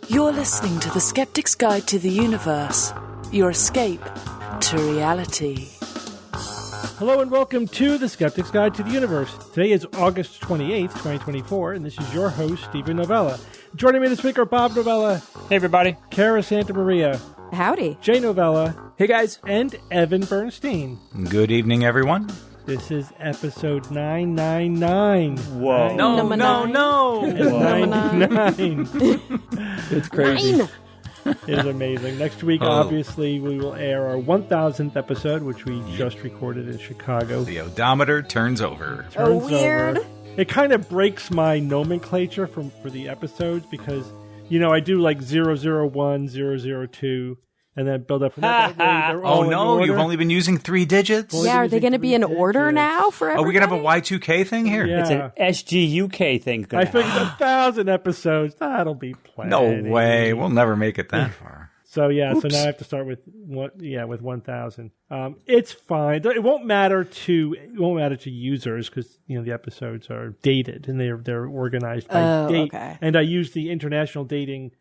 You're listening to the Skeptics Guide to the Universe, your escape to reality. Hello and welcome to the Skeptics Guide to the Universe. Today is August 28th, 2024, and this is your host, Stephen Novella. Joining me this week are Bob Novella. Hey, everybody. Kara Santa Maria. Howdy. Jay Novella. Hey, guys. And Evan Bernstein. Good evening, everyone. This is episode 999. Whoa. No. 99. It's crazy. 9. It is amazing. Next week, obviously, we will air our 1000th episode, which we just recorded in Chicago. The odometer turns over. Turns weird. over. It kind of breaks my nomenclature for the episodes because, you know, I do like 001, 002, and then build up from that. They're all Oh, in no, order. you've only been using 3 digits? Only Yeah, are they going to be in digits. order now for Are everybody? we going to have a Y2K thing here? Yeah. It's an SGUK thing. I figured 1,000 episodes, that'll be plenty. No way. We'll never make it that far. So, yeah, so now I have to start with 1,000. It's fine. It won't matter to users because, you know, the episodes are dated and they're organized by date. Okay. And I use the international dating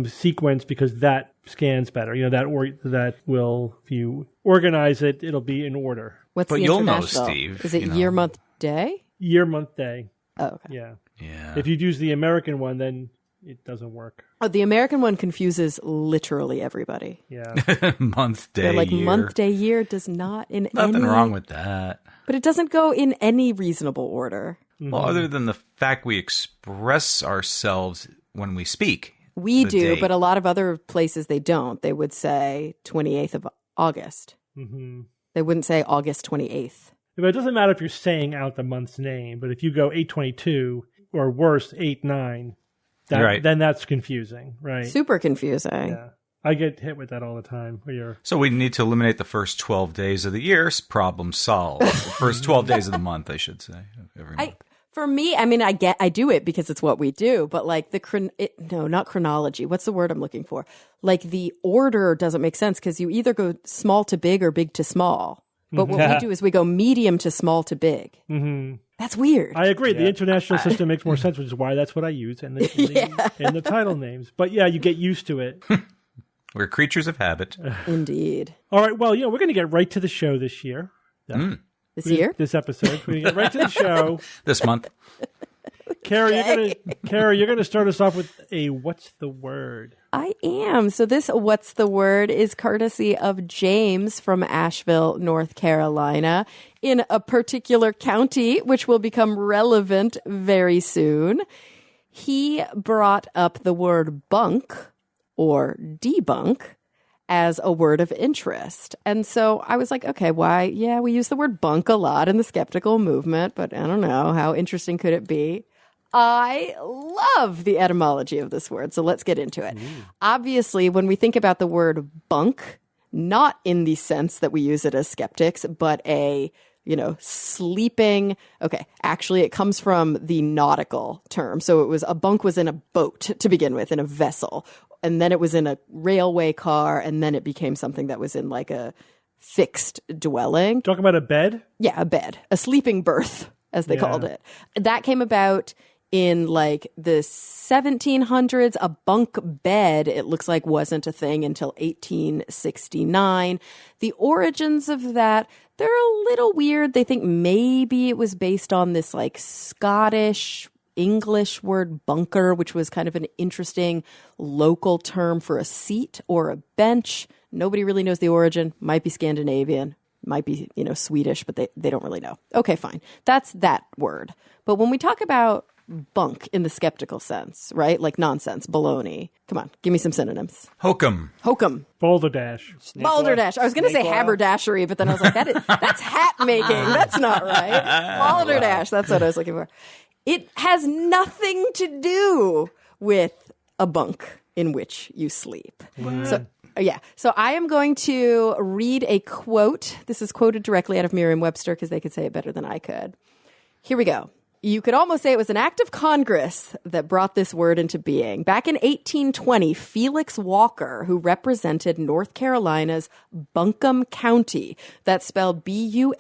sequence because that scans better. You know, that will, if you organize it, it'll be in order. What's But the you'll know, international? Steve, Is it you know. year, month, day? Year, month, day. Oh, okay. Yeah. Yeah. If you use the American one, then it doesn't work. Oh, the American one confuses literally everybody. Yeah. Month, day, They're like year. month, day, year does not in Nothing any... wrong with that. But it doesn't go in any reasonable order. Well, other than the fact we express ourselves when we speak. We The do, date. but a lot of other places they don't. They would say 28th of August. Mm-hmm. They wouldn't say August 28th. But it doesn't matter if you're saying out the month's name, but if you go 8/22 or worse 8/9, Right. then that's confusing, right? Super confusing. Yeah. I get hit with that all the time. Where you're So we need to eliminate the first 12 days of the year. Problem solved. The first 12 days of the month, I should say. Every month. For me, I mean, I do it because it's what we do, but like not chronology. What's the word I'm looking for? Like the order doesn't make sense because you either go small to big or big to small. But what we do is we go medium to small to big. Mm-hmm. That's weird. I agree. The international system makes more sense, which is why that's what I use in the title names. But yeah, you get used to it. We're creatures of habit. Indeed. All right. Well, you know, we're going to get right to the show this year. This year? This episode. We're going to get right to the show. This month. Kara, you're going to start us off with a what's the word? I am. So this What's the Word is courtesy of James from Asheville, North Carolina, in a particular county, which will become relevant very soon. He brought up the word bunk or debunk as a word of interest. And so I was like, okay, why? Yeah, we use the word bunk a lot in the skeptical movement, but I don't know. How interesting could it be? I love the etymology of this word, so let's get into it. Obviously, when we think about the word bunk, not in the sense that we use it as skeptics, but sleeping. Okay, actually, it comes from the nautical term. So a bunk was in a boat to begin with, in a vessel. And then it was in a railway car, and then it became something that was in like a fixed dwelling. Talking about a bed? Yeah, a bed, a sleeping berth, as they called it. That came about in like the 1700s. A bunk bed, it looks like, wasn't a thing until 1869. The origins of that, they're a little weird. They think maybe it was based on this like Scottish English word bunker, which was kind of an interesting local term for a seat or a bench. Nobody really knows the origin. Might be Scandinavian, might be, Swedish, but they don't really know. Okay, fine. That's that word. But when we talk about bunk in the skeptical sense, right? Like nonsense, baloney. Come on, give me some synonyms. Hokum. Hokum. Balderdash. Balderdash. I was going to say haberdashery, but then I was like, that's hat making. That's not right. Balderdash. That's what I was looking for. It has nothing to do with a bunk in which you sleep. So I am going to read a quote. This is quoted directly out of Merriam-Webster because they could say it better than I could. Here we go. You could almost say it was an act of Congress that brought this word into being. Back in 1820, Felix Walker, who represented North Carolina's Buncombe County, that's spelled Buncombe,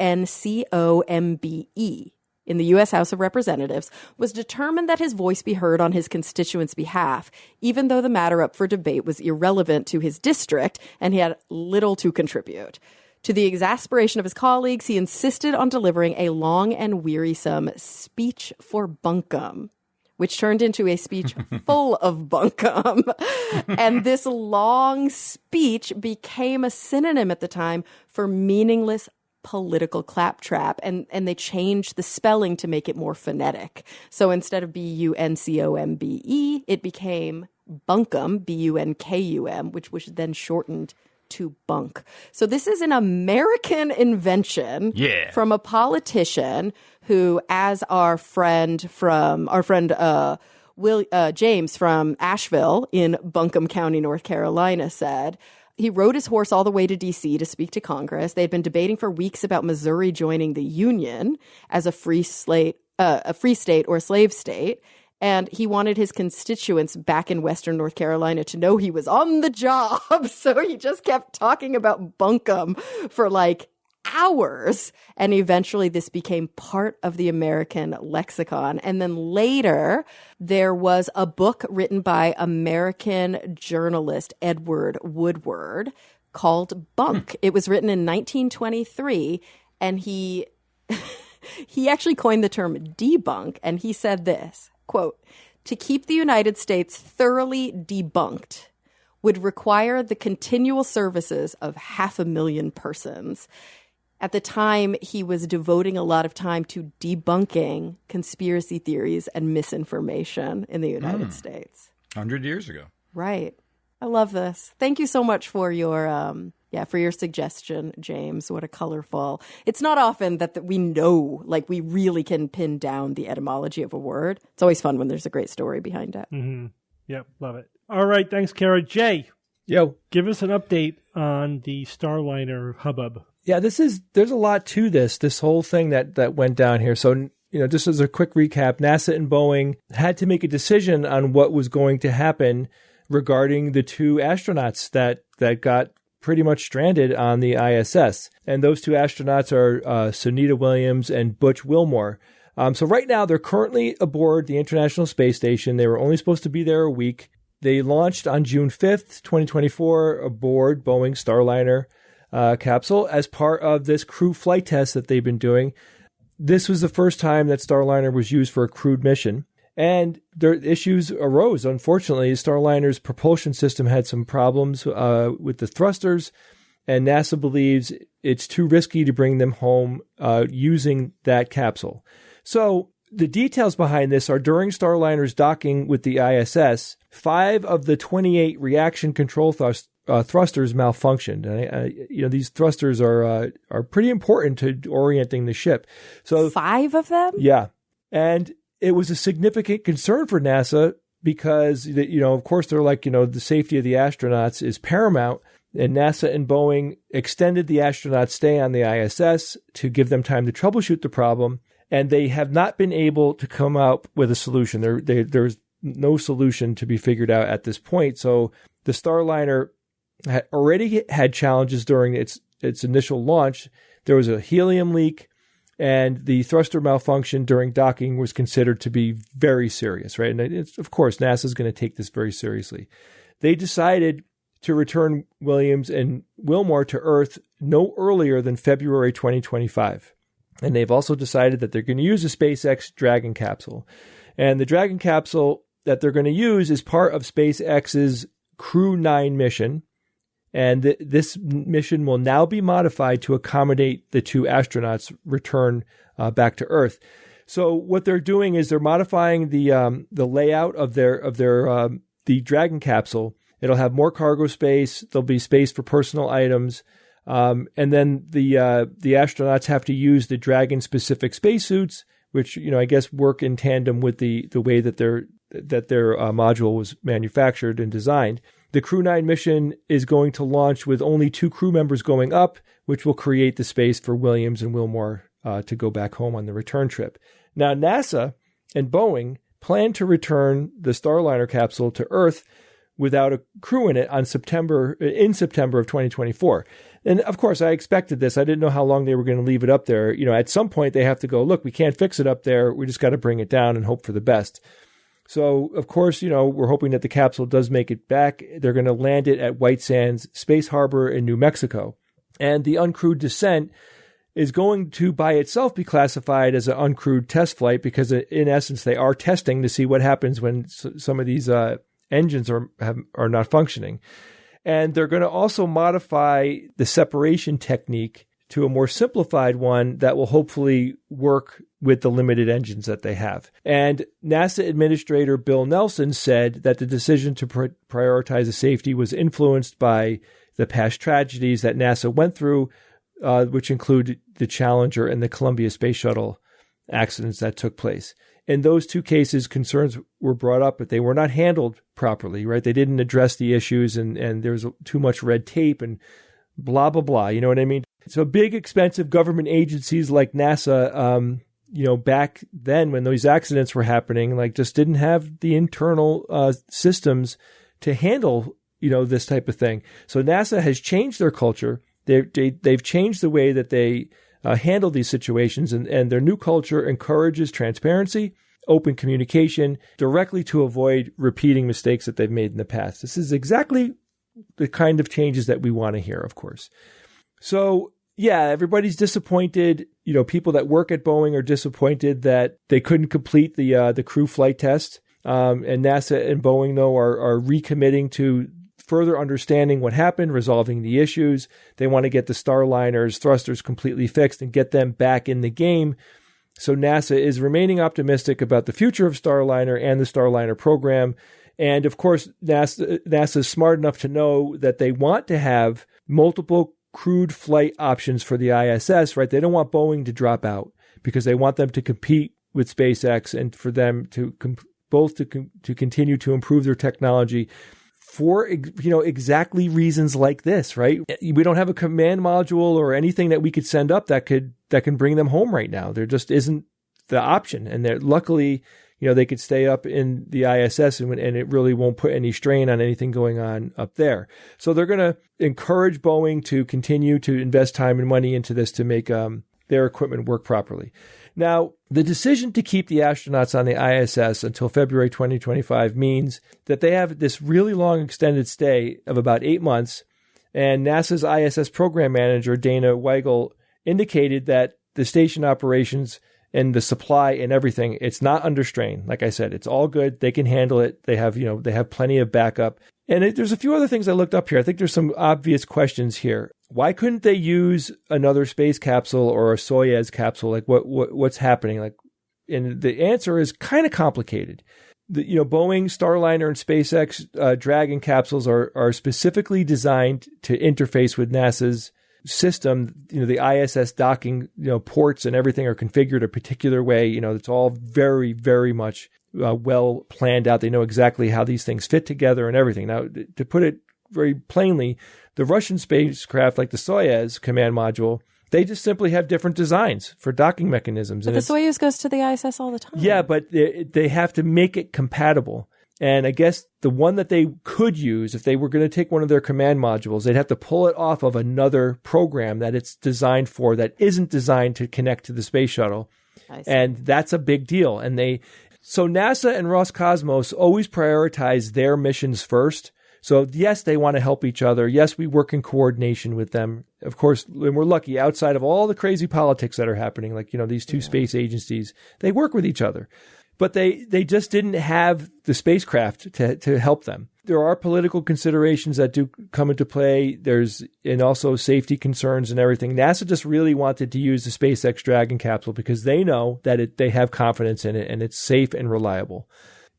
in the U.S. House of Representatives, was determined that his voice be heard on his constituents' behalf, even though the matter up for debate was irrelevant to his district and he had little to contribute. To the exasperation of his colleagues, he insisted on delivering a long and wearisome speech for bunkum, which turned into a speech full of bunkum. And this long speech became a synonym at the time for meaningless political claptrap. And they changed the spelling to make it more phonetic. So instead of B-U-N-C-O-M-B-E, it became bunkum, B-U-N-K-U-M, which was then shortened to bunk. So this is an American invention from a politician who, as our friend James from Asheville in Buncombe County, North Carolina, said, he rode his horse all the way to D.C. to speak to Congress. They had been debating for weeks about Missouri joining the Union as a free state or a slave state. And he wanted his constituents back in Western North Carolina to know he was on the job. So he just kept talking about bunkum for like hours. And eventually this became part of the American lexicon. And then later there was a book written by American journalist Edward Woodward called Bunk. It was written in 1923, and he actually coined the term debunk, and he said this, quote, "To keep the United States thoroughly debunked would require the continual services of 500,000 persons." At the time, he was devoting a lot of time to debunking conspiracy theories and misinformation in the United States. 100 years ago. Right. I love this. Thank you so much for your for your suggestion, James. What a colorful. It's not often that we know, like, we really can pin down the etymology of a word. It's always fun when there's a great story behind it. Mm-hmm. Yep, love it. All right, thanks, Kara. Jay, give us an update on the Starliner hubbub. Yeah, there's a lot to this whole thing that went down here. So, just as a quick recap, NASA and Boeing had to make a decision on what was going to happen regarding the two astronauts that got pretty much stranded on the ISS. And those two astronauts are Sunita Williams and Butch Wilmore. So right now, they're currently aboard the International Space Station. They were only supposed to be there a week. They launched on June 5th, 2024, aboard Boeing Starliner capsule as part of this crew flight test that they've been doing. This was the first time that Starliner was used for a crewed mission. And their issues arose. Unfortunately, Starliner's propulsion system had some problems with the thrusters, and NASA believes it's too risky to bring them home using that capsule. So the details behind this are during Starliner's docking with the ISS, 5 of the 28 reaction control thrusters malfunctioned. And, these thrusters are pretty important to orienting the ship. So 5 of them? Yeah. And it was a significant concern for NASA because, of course, they're like, the safety of the astronauts is paramount. And NASA and Boeing extended the astronauts' stay on the ISS to give them time to troubleshoot the problem. And they have not been able to come up with a solution. There's no solution to be figured out at this point. So the Starliner had already had challenges during its initial launch. There was a helium leak, and the thruster malfunction during docking was considered to be very serious, right? And of course, NASA is going to take this very seriously. They decided to return Williams and Wilmore to Earth no earlier than February 2025. And they've also decided that they're going to use a SpaceX Dragon capsule. And the Dragon capsule that they're going to use is part of SpaceX's Crew 9 mission. And this mission will now be modified to accommodate the two astronauts' return back to Earth. So what they're doing is they're modifying the layout of the Dragon capsule. It'll have more cargo space. There'll be space for personal items, and then the astronauts have to use the Dragon-specific spacesuits, which I guess work in tandem with the way that their module was manufactured and designed. The Crew 9 mission is going to launch with only 2 crew members going up, which will create the space for Williams and Wilmore to go back home on the return trip. Now, NASA and Boeing plan to return the Starliner capsule to Earth without a crew in it in September of 2024. And of course, I expected this. I didn't know how long they were going to leave it up there. At some point they have to go, look, we can't fix it up there. We just got to bring it down and hope for the best. So, of course, we're hoping that the capsule does make it back. They're going to land it at White Sands Space Harbor in New Mexico. And the uncrewed descent is going to by itself be classified as an uncrewed test flight because, in essence, they are testing to see what happens when some of these engines are not functioning. And they're going to also modify the separation technique to a more simplified one that will hopefully work with the limited engines that they have. And NASA Administrator Bill Nelson said that the decision to prioritize the safety was influenced by the past tragedies that NASA went through, which include the Challenger and the Columbia Space Shuttle accidents that took place. In those two cases, concerns were brought up, but they were not handled properly, right? They didn't address the issues, and there's too much red tape and blah, blah, blah. You know what I mean? So big, expensive government agencies like NASA, back then when those accidents were happening, just didn't have the internal systems to handle, this type of thing. So NASA has changed their culture. They've changed the way that they handle these situations, and their new culture encourages transparency, open communication, directly to avoid repeating mistakes that they've made in the past. This is exactly the kind of changes that we want to hear, of course. So, yeah, everybody's disappointed. People that work at Boeing are disappointed that they couldn't complete the crew flight test. And NASA and Boeing, though, are recommitting to further understanding what happened, resolving the issues. They want to get the Starliner's thrusters completely fixed and get them back in the game. So NASA is remaining optimistic about the future of Starliner and the Starliner program. And of course, NASA is smart enough to know that they want to have multiple crewed flight options for the ISS, right? They don't want Boeing to drop out because they want them to compete with SpaceX and for them to both to continue to improve their technology for, exactly reasons like this, right? We don't have a command module or anything that we could send up that can bring them home right now. There just isn't the option. And they're luckily, they could stay up in the ISS and it really won't put any strain on anything going on up there. So they're going to encourage Boeing to continue to invest time and money into this to make their equipment work properly. Now, the decision to keep the astronauts on the ISS until February 2025 means that they have this really long extended stay of about 8 months. And NASA's ISS program manager, Dana Weigel, indicated that the station operations and the supply and everything, it's not under strain. Like I said, it's all good. They can handle it. They have plenty of backup. And there's a few other things I looked up here. I think there's some obvious questions here. Why couldn't they use another space capsule or a Soyuz capsule? Like what's happening? And the answer is kind of complicated. Boeing, Starliner, and SpaceX Dragon capsules are specifically designed to interface with NASA's system. The ISS docking, ports and everything are configured a particular way. It's all very, very much well planned out. They know exactly how these things fit together and everything. Now, to put it very plainly, the Russian spacecraft, like the Soyuz command module, they just simply have different designs for docking mechanisms. But the Soyuz goes to the ISS all the time. Yeah, but they have to make it compatible. And I guess the one that they could use, if they were going to take one of their command modules, they'd have to pull it off of another program that it's designed for that isn't designed to connect to the space shuttle. And that's a big deal. So NASA and Roscosmos always prioritize their missions first. So yes, they want to help each other. Yes, we work in coordination with them. Of course, and we're lucky outside of all the crazy politics that are happening, like, these two space agencies, they work with each other. But they just didn't have the spacecraft to help them. There are political considerations that do come into play. And also safety concerns and everything. NASA just really wanted to use the SpaceX Dragon capsule because they know that they have confidence in it and it's safe and reliable.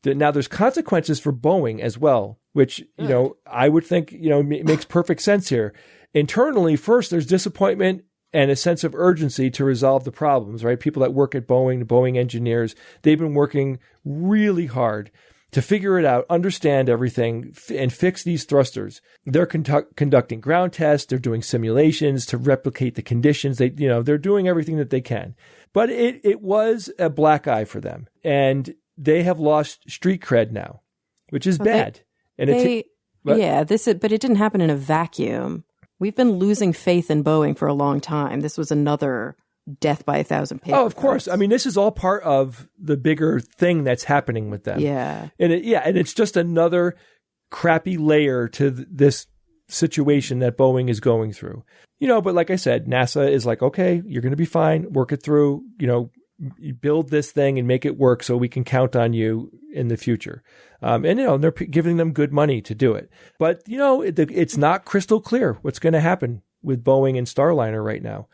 Now, there's consequences for Boeing as well, which, I would think, makes perfect sense here. Internally, first, there's disappointment and a sense of urgency to resolve the problems, right? People that work at Boeing, the Boeing engineers, they've been working really hard to figure it out, understand everything, and fix these thrusters. They're conducting ground tests. They're doing simulations to replicate the conditions. They're doing everything that they can. But it was a black eye for them. And they have lost street cred now, which is bad. And but it didn't happen in a vacuum. We've been losing faith in Boeing for a long time. This was another death by 1,000 paper. Oh, of course. I mean, this is all part of the bigger thing that's happening with them. Yeah. And it's just another crappy layer to this situation that Boeing is going through. But like I said, NASA is like, okay, you're going to be fine. Work it through, you build this thing and make it work so we can count on you in the future. And they're giving them good money to do it. But, it's not crystal clear what's going to happen with Boeing and Starliner right now.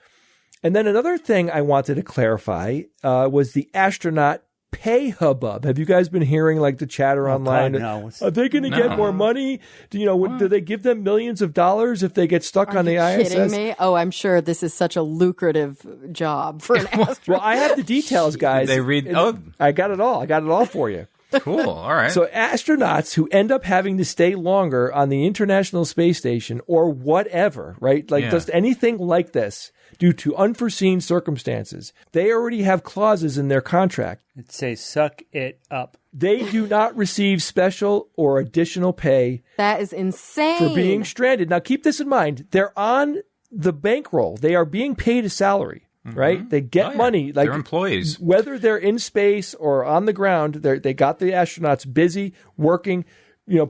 And then another thing I wanted to clarify was the astronaut pay hubbub. Have you guys been hearing like the chatter online? God, no. Are they going to get more money? Do they give them millions of dollars if they get stuck on the ISS? Kidding me? Oh, I'm sure this is such a lucrative job for an astronaut. Well, I have the details, guys. They read. I got it all. I got it all for you. Cool. All right. So astronauts who end up having to stay longer on the International Space Station or whatever, right? Like just anything like this due to unforeseen circumstances, they already have clauses in their contract. It says suck it up. They do not receive special or additional pay. That is insane. For being stranded. Now keep this in mind. They're on the bankroll. They are being paid a salary. Right? They get money. Like they're employees. Whether they're in space or on the ground, they got the astronauts busy working,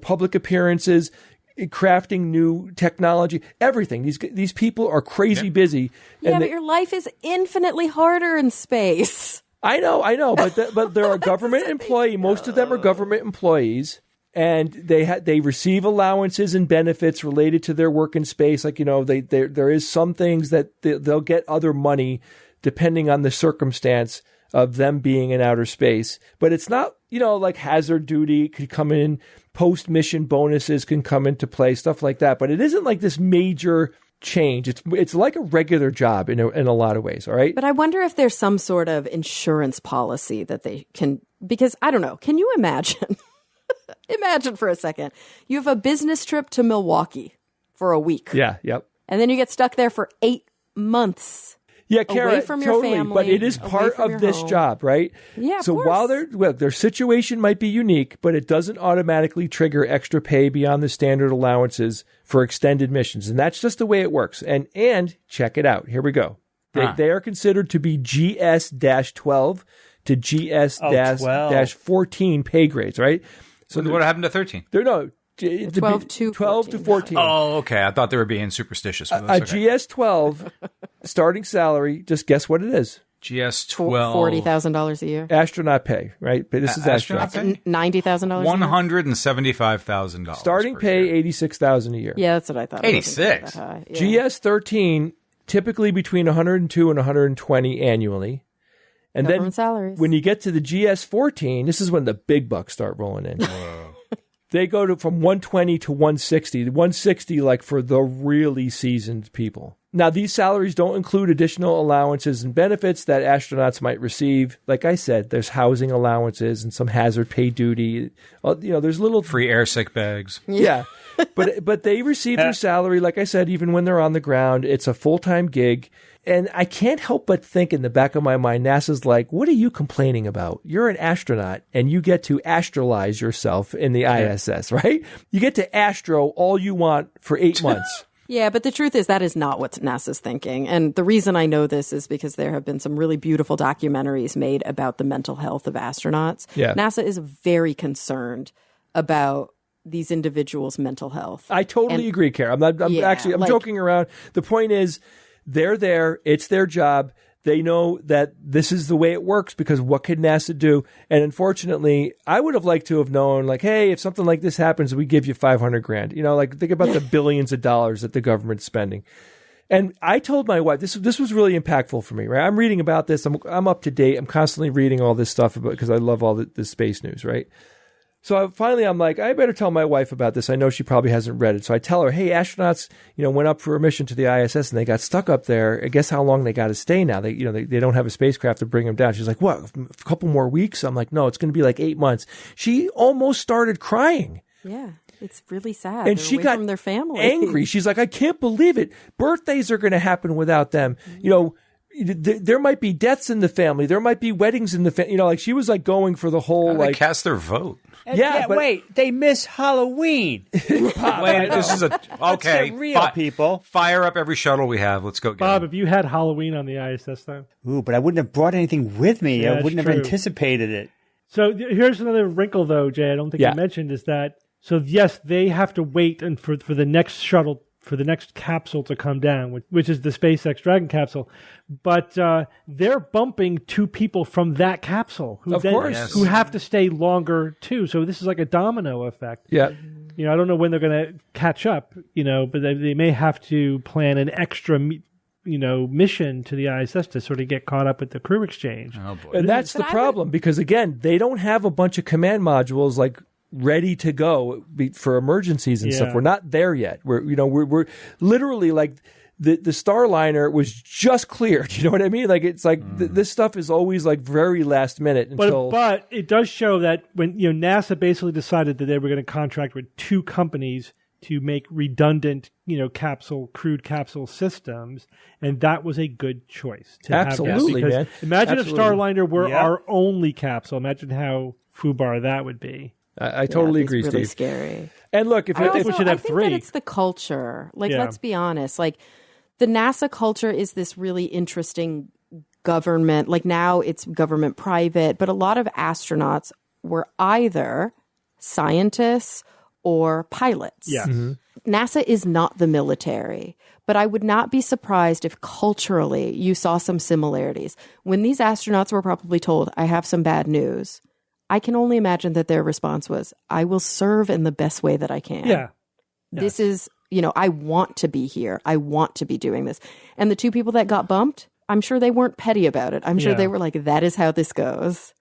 public appearances, crafting new technology, everything. These people are crazy busy. Yeah, but your life is infinitely harder in space. I know, but they're a government employee. Most of them are government employees. And they receive allowances and benefits related to their work in space. Like, there is some things that they'll get other money depending on the circumstance of them being in outer space. But it's not, like hazard duty could come in, post-mission bonuses can come into play, stuff like that. But it isn't like this major change. It's like a regular job in a lot of ways, all right? But I wonder if there's some sort of insurance policy that they can, because I don't know, can you imagine? Imagine for a second, you have a business trip to Milwaukee for a week. Yeah, yep. And then you get stuck there for 8 months. Yeah, Kara, away from your totally, family, but it is part of this home. job, right? Yeah, so of while course. their situation might be unique, but it doesn't automatically trigger extra pay beyond the standard allowances for extended missions. And that's just the way it works. And check it out. Here we go. They are considered to be GS-12 to GS-14 pay grades, right? So what happened to 13? They're 12 to 14. Oh, okay. I thought they were being superstitious. A GS-12 starting salary, just guess what it is. GS-12. $40,000 a year. Astronaut pay, right? But this is astronaut pay. $90,000 $175,000. Starting pay, $86,000 a year. Yeah, that's what I thought. 86. Yeah. GS-13, typically between 102 and 120 annually. And Government then salaries. When you get to the GS-14, this is when the big bucks start rolling in. They go from 120 to 160. 160 like for the really seasoned people. Now, these salaries don't include additional allowances and benefits that astronauts might receive. Like I said, there's housing allowances and some hazard pay duty. There's little free air sick bags. Yeah. But they receive their salary, like I said, even when they're on the ground. It's a full-time gig. And I can't help but think in the back of my mind, NASA's like, what are you complaining about? You're an astronaut and you get to astralize yourself in the ISS, right? You get to astro all you want for 8 months. Yeah, but the truth is that is not what NASA's thinking. And the reason I know this is because there have been some really beautiful documentaries made about the mental health of astronauts. Yeah. NASA is very concerned about these individuals' mental health. I totally agree, Kara. I'm joking around. The point is, they're there. It's their job. They know that this is the way it works because what could NASA do? And unfortunately, I would have liked to have known, like, hey, if something like this happens, we give you $500,000. Like, think about the billions of dollars that the government's spending. And I told my wife, this was really impactful for me, right? I'm reading about this. I'm up to date. I'm constantly reading all this stuff because I love all the space news, right? So finally, I'm like, I better tell my wife about this. I know she probably hasn't read it. So I tell her, hey, astronauts, went up for a mission to the ISS and they got stuck up there. I guess how long they got to stay now? They don't have a spacecraft to bring them down. She's like, what, a couple more weeks? I'm like, no, it's going to be like 8 months. She almost started crying. Yeah. It's really sad. And They're she away got from their family. angry. She's like, I can't believe it. Birthdays are going to happen without them. there might be deaths in the family. There might be weddings in the family. Like she was like going for the whole They cast their vote. Yeah, but wait, they miss Halloween. Wait, this is okay. Get real, people. Fire up every shuttle we have. Let's go get Bob, them. have you had Halloween on the ISS though? Ooh, but I wouldn't have brought anything with me. Yeah, I wouldn't it's have true. anticipated it. So here's another wrinkle though, Jay. I don't think you mentioned is that. So yes, they have to wait and for the next shuttle. For the next capsule to come down, which is the SpaceX Dragon capsule, but they're bumping 2 people from that capsule who who have to stay longer too. So this is like a domino effect. Yeah, I don't know when they're going to catch up. But they may have to plan an extra, mission to the ISS to sort of get caught up with the crew exchange. Oh boy. and that's the problem because again, they don't have a bunch of command modules like ready to go for emergencies and stuff. We're not there yet. We're literally like the Starliner was just cleared. You know what I mean? Like it's like this stuff is always like very last minute until. But it does show that when NASA basically decided that they were going to contract with 2 companies to make redundant, crewed capsule systems, and that was a good choice. Absolutely, man. Imagine Absolutely. if Starliner were our only capsule. Imagine how foobar that would be. I totally agree, it's really Steve. scary. And look, I think we should have 3. I think that it's the culture. Like, Yeah. let's be honest. Like, the NASA culture is this really interesting government. Like, now it's government private, but a lot of astronauts were either scientists or pilots. Yeah. NASA is not the military, but I would not be surprised if culturally you saw some similarities. When these astronauts were probably told, I have some bad news, I can only imagine that their response was, I will serve in the best way that I can. Yeah. This is, I want to be here. I want to be doing this. And the 2 people that got bumped, I'm sure they weren't petty about it. I'm sure they were like, that is how this goes.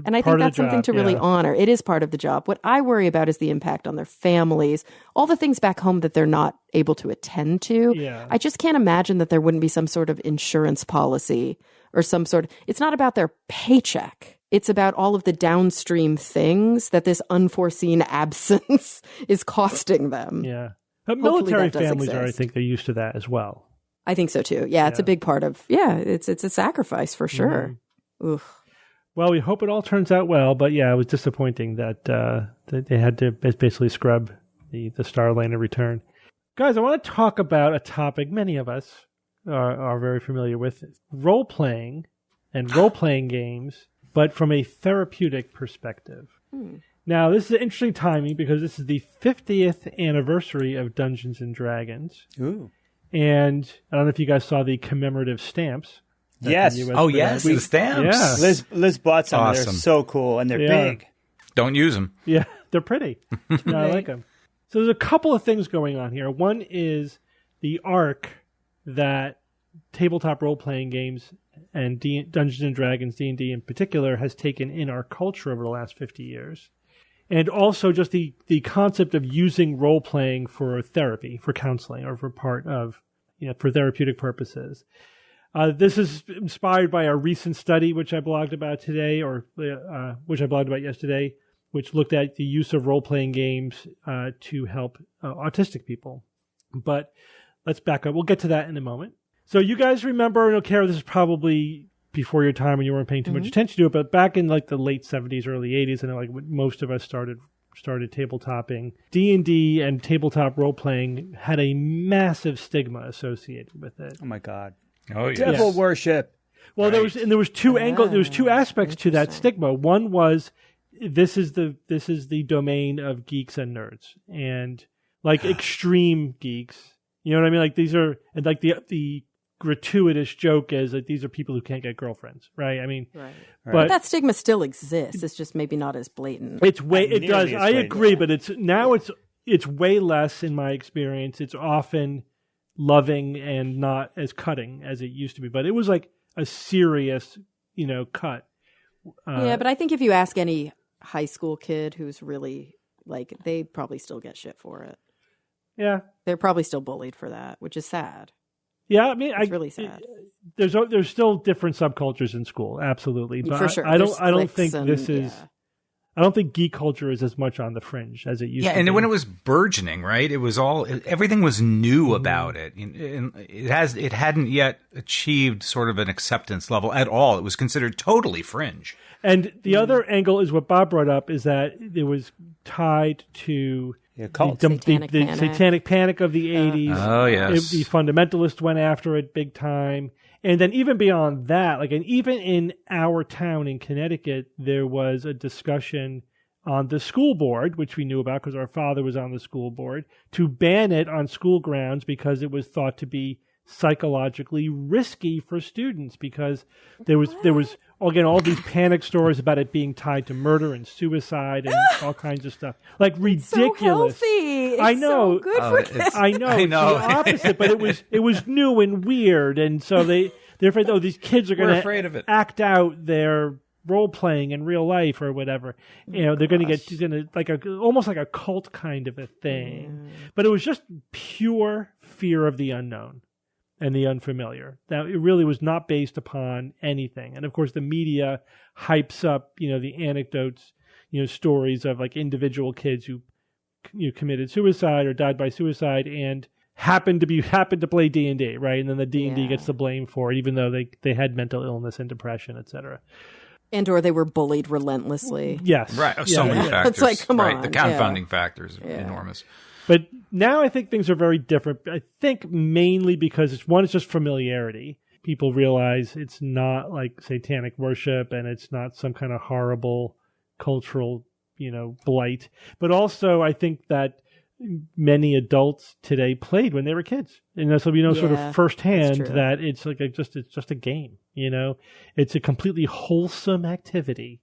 And I think that's something to really honor. It is part of the job. What I worry about is the impact on their families, all the things back home that they're not able to attend to. Yeah. I just can't imagine that there wouldn't be some sort of insurance policy or some sort of, it's not about their paycheck. It's about all of the downstream things that this unforeseen absence is costing them. Yeah. But Hopefully military that does families I exist. think they're used to that as well. I think so too. Yeah, it's a big part of, it's a sacrifice for sure. Oof. Well, we hope it all turns out well, but yeah, it was disappointing that they had to basically scrub the Starliner return. Guys, I want to talk about a topic many of us are very familiar with, role-playing and role-playing games, but from a therapeutic perspective. Now, this is an interesting timing because this is the 50th anniversary of Dungeons & Dragons. Ooh. And I don't know if you guys saw the commemorative stamps. that Yes. the US Oh, put yes, out. the stamps. Yeah. Liz bought some. Awesome. They're so cool, and they're Yeah. big. Don't use them. Yeah, they're pretty. Yeah, I like them. So there's a couple of things going on here. One is the arc that tabletop role-playing games and Dungeons and Dragons, D&D in particular, has taken in our culture over the last 50 years. And also just the concept of using role-playing for therapy, for counseling, or for part of, for therapeutic purposes. This is inspired by a recent study, which I blogged about today, which I blogged about yesterday, which looked at the use of role-playing games to help autistic people. But let's back up. We'll get to that in a moment. So you guys remember, and Kara, this is probably before your time when you weren't paying too much attention to it, but back in like the late 70s, early 80s, and like when most of us started tabletopping, D&D and tabletop role-playing had a massive stigma associated with it. Oh my God. Oh, yes. Devil worship. Well, there was two aspects to that stigma. One was this is the domain of geeks and nerds, and like extreme geeks. You know what I mean? Like these are, and like the gratuitous joke is that these are people who can't get girlfriends, right? I mean, Right. but that stigma still exists. It's just maybe not as blatant. it does. nearly as I blatant. agree, but it's way less in my experience. It's often loving and not as cutting as it used to be. But it was like a serious, cut. Yeah, but I think if you ask any high school kid who's really like, they probably still get shit for it. Yeah. They're probably still bullied for that, which is sad. Yeah, I mean, It's really sad. There's still different subcultures in school, absolutely. But For sure. I There's don't think cliques this and- is. yeah. I don't think geek culture is as much on the fringe as it used to be. Yeah, and when it was burgeoning, right? It was everything was new about it. And it hadn't yet achieved sort of an acceptance level at all. It was considered totally fringe. And the other angle is what Bob brought up, is that it was tied to the satanic panic of the 80s. Oh, yes. The fundamentalists went after it big time. And then even beyond that, and even in our town in Connecticut, there was a discussion on the school board, which we knew about because our father was on the school board, to ban it on school grounds because it was thought to be psychologically risky for students, because there was again all these panic stories about it being tied to murder and suicide and all kinds of stuff, like ridiculous. So healthy. It's I know. So good for kids. I know. It's the opposite, but it was new and weird, and so they're afraid. Oh, these kids are going to act out their role playing in real life or whatever. They're going to get almost like a cult kind of a thing. But it was just pure fear of the unknown and the unfamiliar. That it really was not based upon anything. And of course, the media hypes up, the anecdotes, stories of like individual kids who committed suicide or died by suicide and happened to play D&D, right? And then the D&D gets the blame for it, even though they had mental illness and depression, etc. And or they were bullied relentlessly. Yes. Right. So many factors. It's like, come on. The confounding factors are enormous. But now I think things are very different. I think mainly because it's just familiarity. People realize it's not like satanic worship and it's not some kind of horrible cultural, blight. But also I think that many adults today played when they were kids. And so sort of firsthand that it's like it's just a game, It's a completely wholesome activity.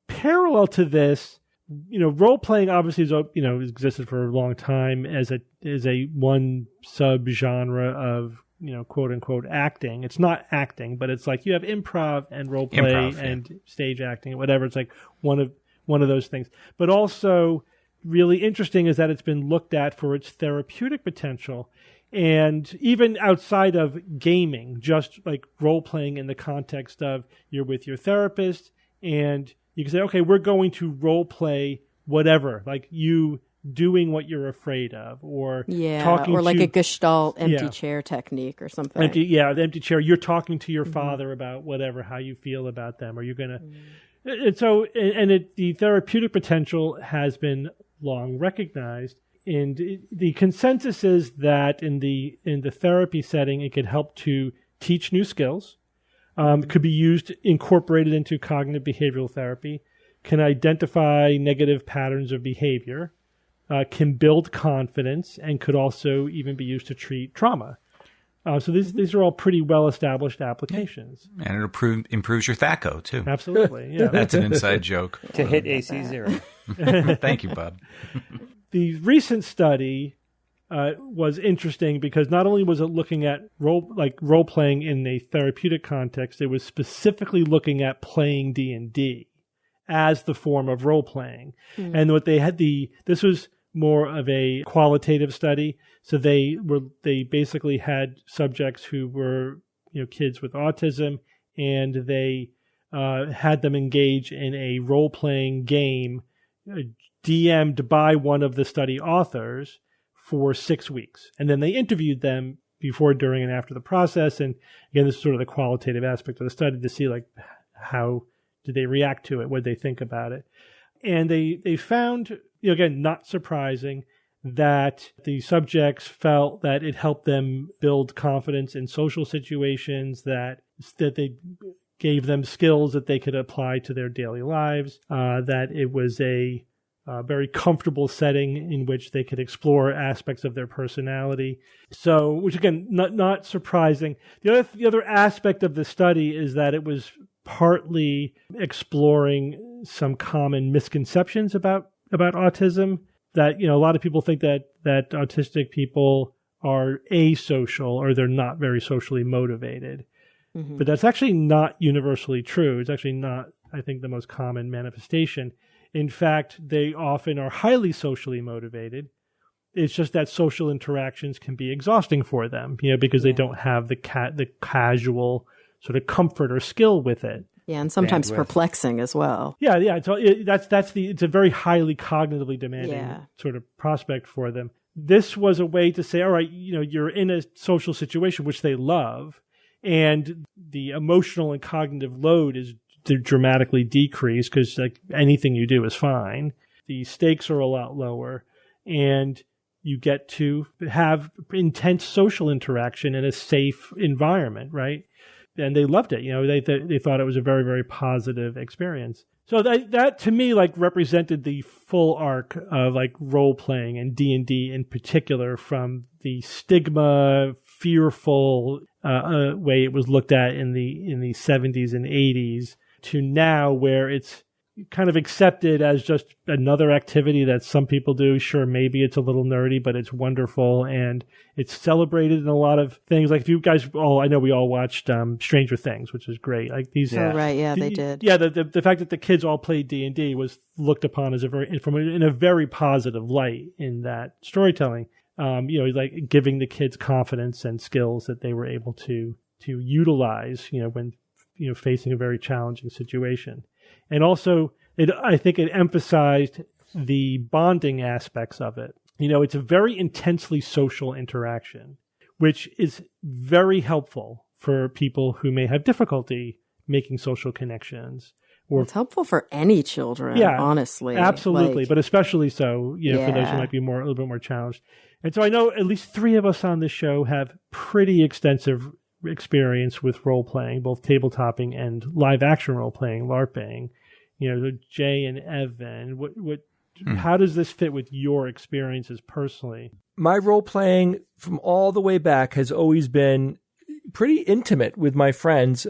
Parallel to this, role playing obviously is existed for a long time as a one subgenre of quote unquote acting. It's not acting, but it's like you have improv and role play and stage acting, whatever. It's like one of those things. But also really interesting is that it's been looked at for its therapeutic potential, and even outside of gaming, just like role playing in the context of you're with your therapist and you can say, okay, we're going to role play whatever, like you doing what you're afraid of, or talking or like to, a Gestalt empty chair technique or something. The empty chair. You're talking to your father about whatever, how you feel about them, or you're gonna. And so, the therapeutic potential has been long recognized, and the consensus is that in the therapy setting, it could help to teach new skills. Could be incorporated into cognitive behavioral therapy, can identify negative patterns of behavior, can build confidence, and could also even be used to treat trauma. So these are all pretty well-established applications. And it improves your THACO, too. Absolutely, yeah. That's an inside joke. To hit AC 0. Thank you, Bob. The recent study was interesting because not only was it looking at role playing in a therapeutic context, it was specifically looking at playing D&D as the form of role playing. And what they had this was more of a qualitative study. So they basically had subjects who were kids with autism, and they had them engage in a role playing game DM'd by one of the study authors for 6 weeks. And then they interviewed them before, during, and after the process. And again, this is sort of the qualitative aspect of the study to see like how did they react to it, what did they think about it. And they found, again, not surprising, that the subjects felt that it helped them build confidence in social situations, that they gave them skills that they could apply to their daily lives, that it was a very comfortable setting in which they could explore aspects of their personality. So, which again, not surprising. The other aspect of the study is that it was partly exploring some common misconceptions about autism. That a lot of people think that autistic people are asocial, or they're not very socially motivated. Mm-hmm. But that's actually not universally true. It's actually not, I think, the most common manifestation. In fact, they often are highly socially motivated. It's just that social interactions can be exhausting for them, because they don't have the casual sort of comfort or skill with it. Yeah, and sometimes bandwidth. perplexing as well. Yeah. It's a very highly cognitively demanding sort of prospect for them. This was a way to say, all right, you're in a social situation which they love, and the emotional and cognitive load is dramatically decreased because like anything you do is fine. The stakes are a lot lower, and you get to have intense social interaction in a safe environment, right? And they loved it. They thought it was a very, very positive experience. So that to me like represented the full arc of like role playing and D&D in particular, from the stigma, fearful way it was looked at in the 70s and 80s to now where it's kind of accepted as just another activity that some people do. Sure, maybe it's a little nerdy, but it's wonderful, and it's celebrated in a lot of things. Like if you guys I know we all watched Stranger Things, which is great. Like these, Oh, right, yeah, they did. Yeah, the fact that the kids all played D&D was looked upon as in a very positive light in that storytelling. Like giving the kids confidence and skills that they were able to utilize, when facing a very challenging situation. And also, I think it emphasized the bonding aspects of it. It's a very intensely social interaction, which is very helpful for people who may have difficulty making social connections. Or It's helpful for any children, honestly. Absolutely, but especially so, for those who might be a little bit more challenged. And so I know at least 3 of us on this show have pretty extensive experience with role playing, both tabletopping and live action role playing, LARPing. Jay and Evan, how does this fit with your experiences personally? My role playing from all the way back has always been pretty intimate with my friends.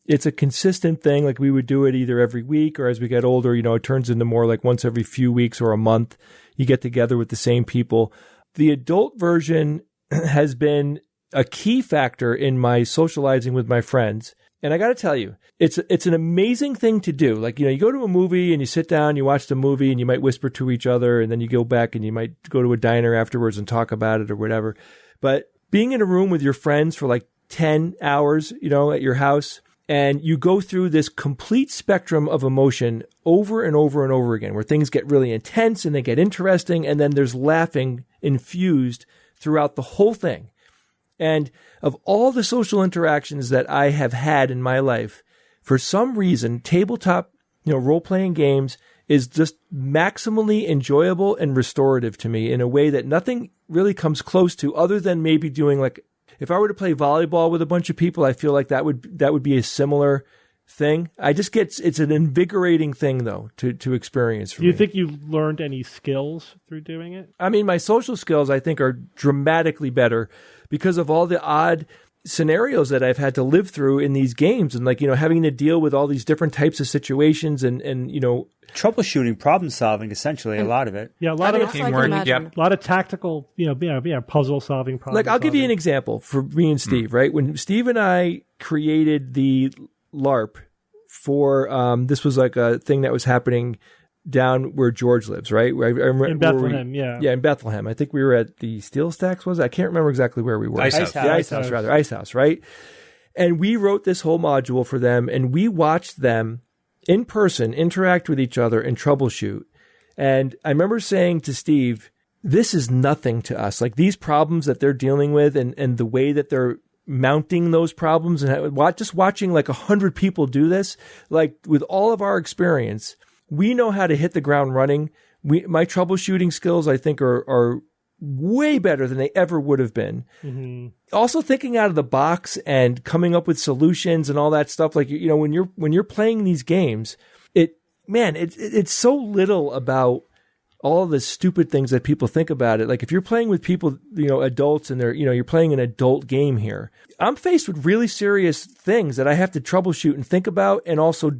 It's a consistent thing. Like we would do it either every week, or as we get older, it turns into more like once every few weeks or a month. You get together with the same people. The adult version has been a key factor in my socializing with my friends. And I got to tell you, it's an amazing thing to do. Like, you go to a movie and you sit down, you watch the movie and you might whisper to each other, and then you go back and you might go to a diner afterwards and talk about it or whatever. But being in a room with your friends for like 10 hours, at your house, and you go through this complete spectrum of emotion over and over and over again, where things get really intense and they get interesting, and then there's laughing infused throughout the whole thing. And of all the social interactions that I have had in my life, for some reason, tabletop, role-playing games is just maximally enjoyable and restorative to me in a way that nothing really comes close to, other than maybe doing like, if I were to play volleyball with a bunch of people, I feel like that would be a similar thing. It's an invigorating thing though to experience for me. Do you think you learned any skills through doing it? I mean, my social skills I think are dramatically better because of all the odd scenarios that I've had to live through in these games, and like, having to deal with all these different types of situations and troubleshooting, problem solving, essentially a lot of it. Yeah, a lot of teamwork. A lot of tactical, puzzle solving. Like I'll give you an example for me and Steve. Right, when Steve and I created the LARP for this was like a thing that was happening down where George lives, right? In Bethlehem, yeah, in Bethlehem. I think we were at the Steel Stacks. I can't remember exactly where we were. Ice House, right? And we wrote this whole module for them, and we watched them in person interact with each other and troubleshoot. And I remember saying to Steve, "This is nothing to us. Like these problems that they're dealing with, and the way that they're mounting those problems, and just watching like 100 people do this, like with all of our experience." We know how to hit the ground running. My troubleshooting skills, I think, are way better than they ever would have been. Mm-hmm. Also, thinking out of the box and coming up with solutions and all that stuff. Like when you're playing these games, it's so little about all the stupid things that people think about it. Like if you're playing with people, adults, and you're playing an adult game here. I'm faced with really serious things that I have to troubleshoot and think about, and also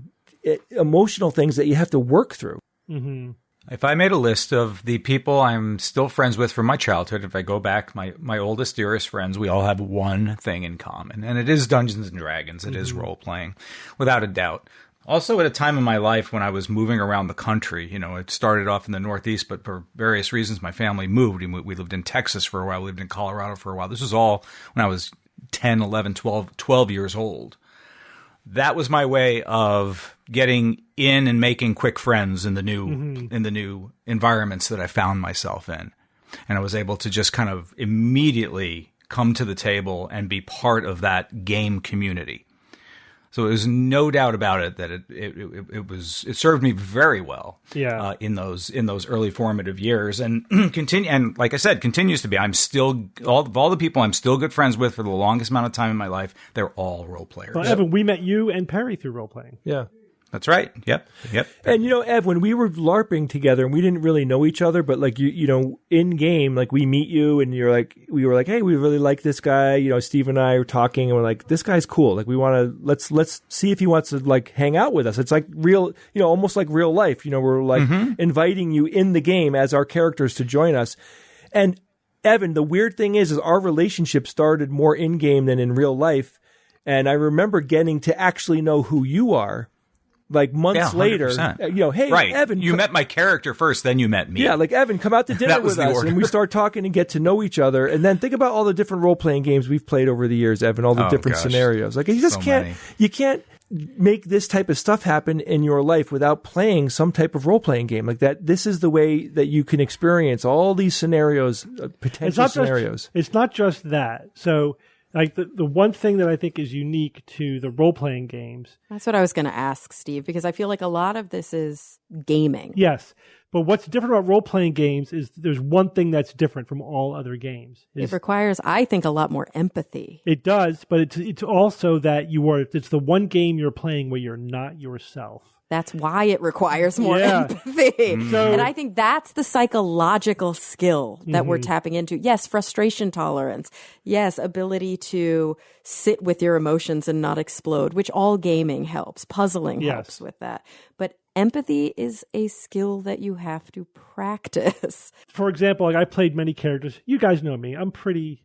emotional things that you have to work through. Mm-hmm. If I made a list of the people I'm still friends with from my childhood, if I go back, my oldest, dearest friends, we all have one thing in common, and it is Dungeons and Dragons. It is role-playing, without a doubt. Also, at a time in my life when I was moving around the country, it started off in the Northeast, but for various reasons, my family moved. We lived in Texas for a while, we lived in Colorado for a while. This was all when I was 10, 11, 12 years old. that was my way of getting in and making quick friends in the new environments that I found myself in. And I was able to just kind of immediately come to the table and be part of that game community. So there's no doubt about it that it served me very well. Yeah. In those early formative years, and and like I said, continues to be. I'm still all the people I'm still good friends with for the longest amount of time in my life. They're all role players. Well, Evan, we met you and Perry through role playing. Yeah. That's right. Yep. And Ev, when we were LARPing together, and we didn't really know each other, but like in game, like we meet you, and we were like, hey, we really like this guy. Steve and I were talking, and we're like, this guy's cool. Like we want to let's see if he wants to like hang out with us. It's like real, almost like real life. We're like inviting you in the game as our characters to join us. And Evan, the weird thing is our relationship started more in game than in real life. And I remember getting to actually know who you are. Like months later, hey, right. Evan. You met my character first, then you met me. Yeah, like Evan, come out to dinner with us. And we start talking and get to know each other. And then think about all the different role-playing games we've played over the years, Evan, all the different scenarios. Like you just you can't make this type of stuff happen in your life without playing some type of role-playing game like that. This is the way that you can experience all these scenarios, potential scenarios. It's not just that. So like the one thing that I think is unique to the role-playing games. That's what I was going to ask, Steve, because I feel like a lot of this is gaming. Yes. But what's different about role-playing games is there's one thing that's different from all other games. It requires, I think, a lot more empathy. It does, but it's also that it's the one game you're playing where you're not yourself. That's why it requires more empathy. And I think that's the psychological skill that we're tapping into. Yes, frustration tolerance. Yes, ability to sit with your emotions and not explode, which all gaming helps. Puzzling helps with that. But empathy is a skill that you have to practice. For example, like I played many characters. You guys know me. I'm pretty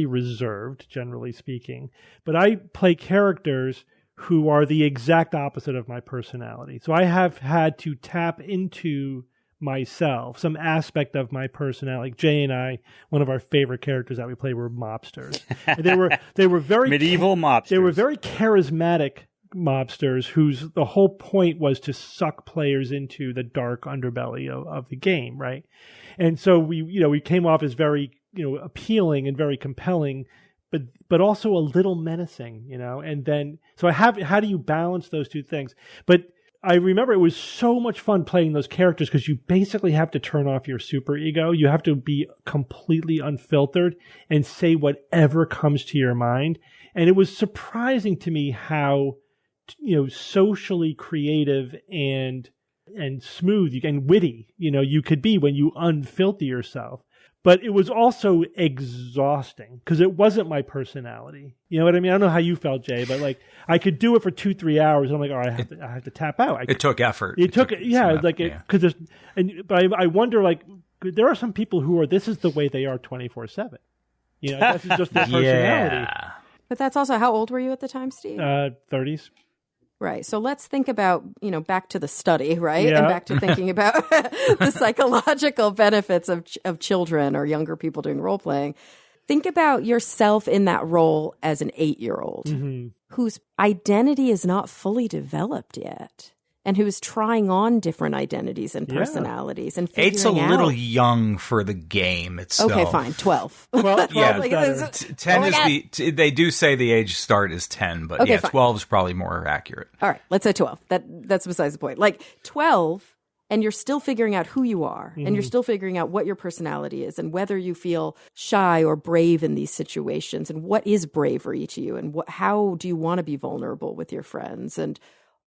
reserved, generally speaking. But I play characters who are the exact opposite of my personality. So I have had to tap into myself, some aspect of my personality. Like Jay and I, one of our favorite characters that we played were mobsters. And they were very medieval mobsters. They were very charismatic mobsters whose the whole point was to suck players into the dark underbelly of the game, right? And so we came off as very appealing and very compelling, but also a little menacing, and then, so how do you balance those two things? But I remember it was so much fun playing those characters because you basically have to turn off your super ego. You have to be completely unfiltered and say whatever comes to your mind. And it was surprising to me how, socially creative and smooth and witty, you could be when you unfilter yourself. But it was also exhausting because it wasn't my personality. You know what I mean? I don't know how you felt, Jay, but like I could do it for 2-3 hours. And I'm like, all right, I have to tap out. It took effort. It took because but I wonder, like, there are some people who this is the way they are 24/7. This is just their personality. Yeah. But that's also, how old were you at the time, Steve? 30s. Right. So let's think about, back to the study, right? Yeah. And back to thinking about the psychological benefits of children or younger people doing role playing. Think about yourself in that role as an 8-year-old whose identity is not fully developed yet and who's trying on different identities and personalities and figuring out. It's a little young for the game itself. Okay, fine. 12. Well, 12 like, is better. 10 is they do say the age start is 10, but Okay, fine. 12 is probably more accurate. All right, let's say 12. That's besides the point. Like 12, and you're still figuring out who you are, and you're still figuring out what your personality is, and whether you feel shy or brave in these situations, and what is bravery to you, and how do you want to be vulnerable with your friends, and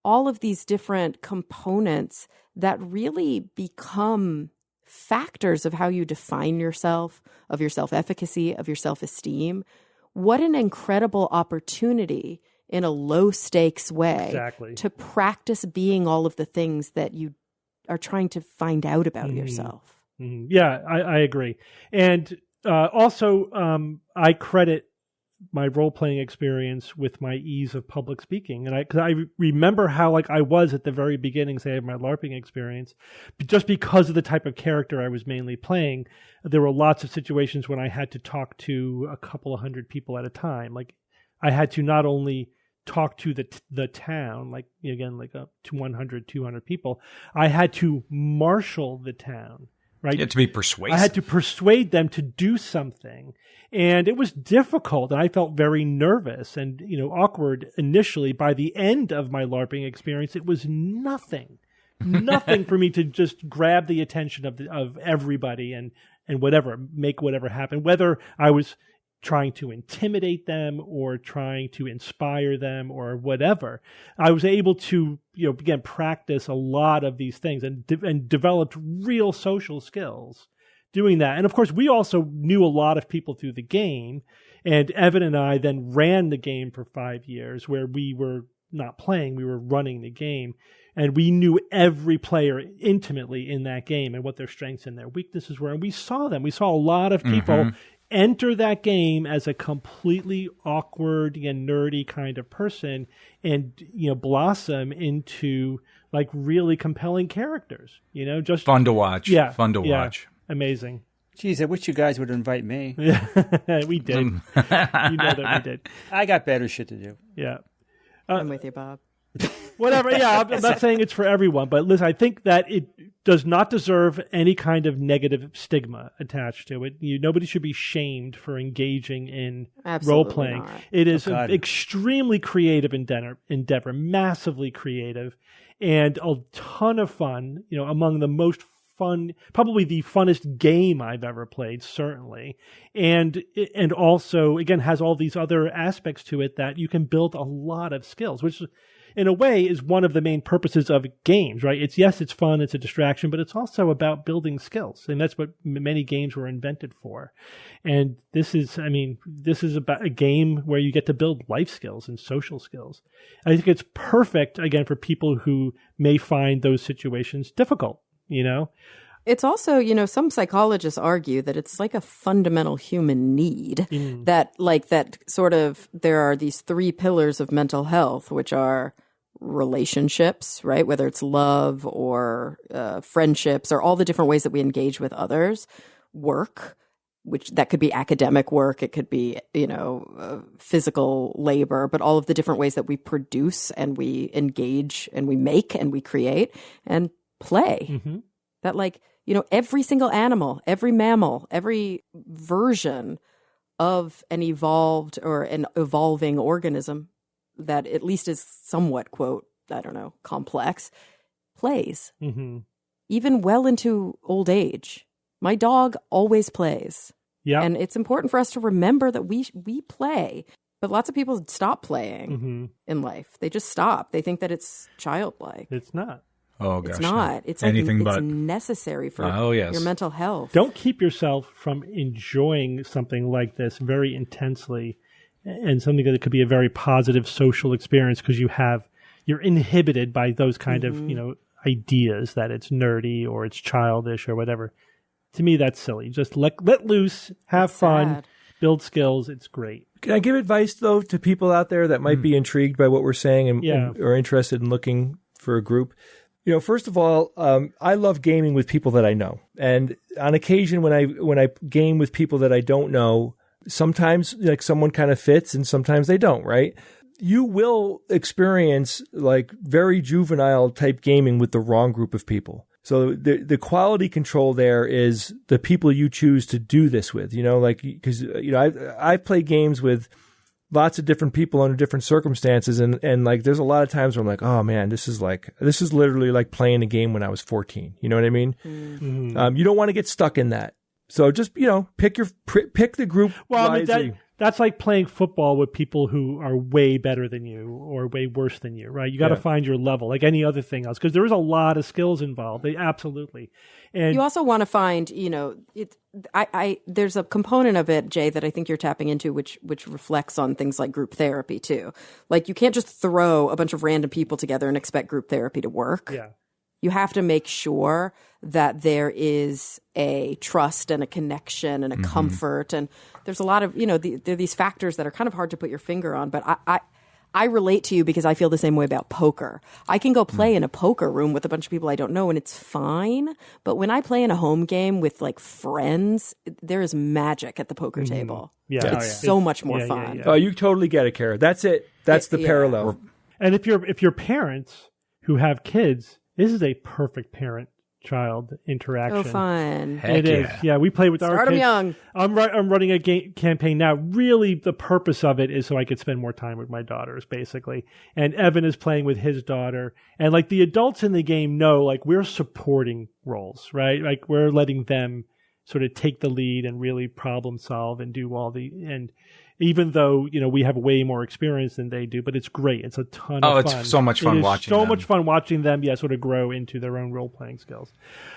all of these different components that really become factors of how you define yourself, of your self-efficacy, of your self-esteem. What an incredible opportunity in a low-stakes way to practice being all of the things that you are trying to find out about yourself. Yeah, I agree. And also, I credit my role-playing experience with my ease of public speaking. And because I remember how I was at the very beginning, say, of my LARPing experience, just because of the type of character I was mainly playing, there were lots of situations when I had to talk to a couple of hundred people at a time. Like I had to not only talk to the town, like again, like up to 100, 200 people, I had to marshal the town, right? You had to be persuasive. I had to persuade them to do something. And it was difficult. And I felt very nervous and, awkward initially. By the end of my LARPing experience, it was nothing for me to just grab the attention of everybody and make whatever happen, whether I was trying to intimidate them or trying to inspire them or whatever. I was able to, again, practice a lot of these things and developed real social skills doing that. And of course, we also knew a lot of people through the game. And Evan and I then ran the game for 5 years, where we were not playing, we were running the game. And we knew every player intimately in that game and what their strengths and their weaknesses were. And we saw them. We saw a lot of people enter that game as a completely awkward and nerdy kind of person and, blossom into like really compelling characters, just fun to watch. Yeah. Fun to watch. Amazing. Geez, I wish you guys would invite me. We did. You know that we did. I got better shit to do. Yeah. I'm with you, Bob. Whatever. Yeah, I'm not saying it's for everyone, but listen, I think that it does not deserve any kind of negative stigma attached to it. Nobody should be shamed for engaging in role playing. Not. It is an extremely creative endeavor, massively creative, and a ton of fun. Among the most fun, probably the funnest game I've ever played, certainly, and also again has all these other aspects to it that you can build a lot of skills, which in a way is one of the main purposes of games, right? It's fun, it's a distraction, but it's also about building skills. And that's what many games were invented for. And this is about a game where you get to build life skills and social skills. I think it's perfect, again, for people who may find those situations difficult, It's also, some psychologists argue that it's like a fundamental human need that sort of there are these 3 pillars of mental health, which are relationships, right? Whether it's love or friendships or all the different ways that we engage with others, work, which that could be academic work. It could be, physical labor, but all of the different ways that we produce and we engage and we make and we create, and play. Mm-hmm. That every single animal, every mammal, every version of an evolved or an evolving organism that at least is somewhat, quote, I don't know, complex, plays. Mm-hmm. Even well into old age. My dog always plays. Yeah. And it's important for us to remember that we play. But lots of people stop playing in life. They just stop. They think that it's childlike. It's not. Oh, gosh. It's not. It's anything it's but. necessary for your mental health. Don't keep yourself from enjoying something like this very intensely and something that could be a very positive social experience because you're inhibited by those kind of, ideas that it's nerdy or it's childish or whatever. To me, that's silly. Just let loose, have fun, build skills. It's great. Can I give advice, though, to people out there that might be intrigued by what we're saying and are interested in looking for a group? First of all, I love gaming with people that I know. And on occasion, when I game with people that I don't know, sometimes like someone kind of fits and sometimes they don't, right? You will experience like very juvenile type gaming with the wrong group of people. So the quality control there is the people you choose to do this with, because I've played games with lots of different people under different circumstances. And like, there's a lot of times where I'm like, oh man, this is literally like playing a game when I was 14. You know what I mean? Mm-hmm. You don't want to get stuck in that. So just, pick the group wisely. That's like playing football with people who are way better than you or way worse than you, right? You got to find your level, like any other thing else, because there is a lot of skills involved. Absolutely. And you also want to find, there's a component of it, Jay, that I think you're tapping into, which reflects on things like group therapy too. Like you can't just throw a bunch of random people together and expect group therapy to work. Yeah. You have to make sure that there is a trust and a connection and a comfort. And there's a lot of, there are these factors that are kind of hard to put your finger on. But I relate to you because I feel the same way about poker. I can go play in a poker room with a bunch of people I don't know and it's fine. But when I play in a home game with like friends, there is magic at the poker table. Yeah. It's so much more fun. Oh, you totally get it, Kara. That's it. That's the parallel. And if you're parents who have kids, this is a perfect parent-child interaction. Oh, fun. Heck It is. Yeah, we play with our Start 'em kids. young. I'm running a campaign now. Really, the purpose of it is so I could spend more time with my daughters, basically. And Evan is playing with his daughter. And like the adults in the game know, like we're supporting roles, right? Like we're letting them sort of take the lead and really problem solve and do all and even though, we have way more experience than they do, but it's great. It's a ton of fun. It's so much fun watching them. So much fun watching them, sort of grow into their own role-playing skills.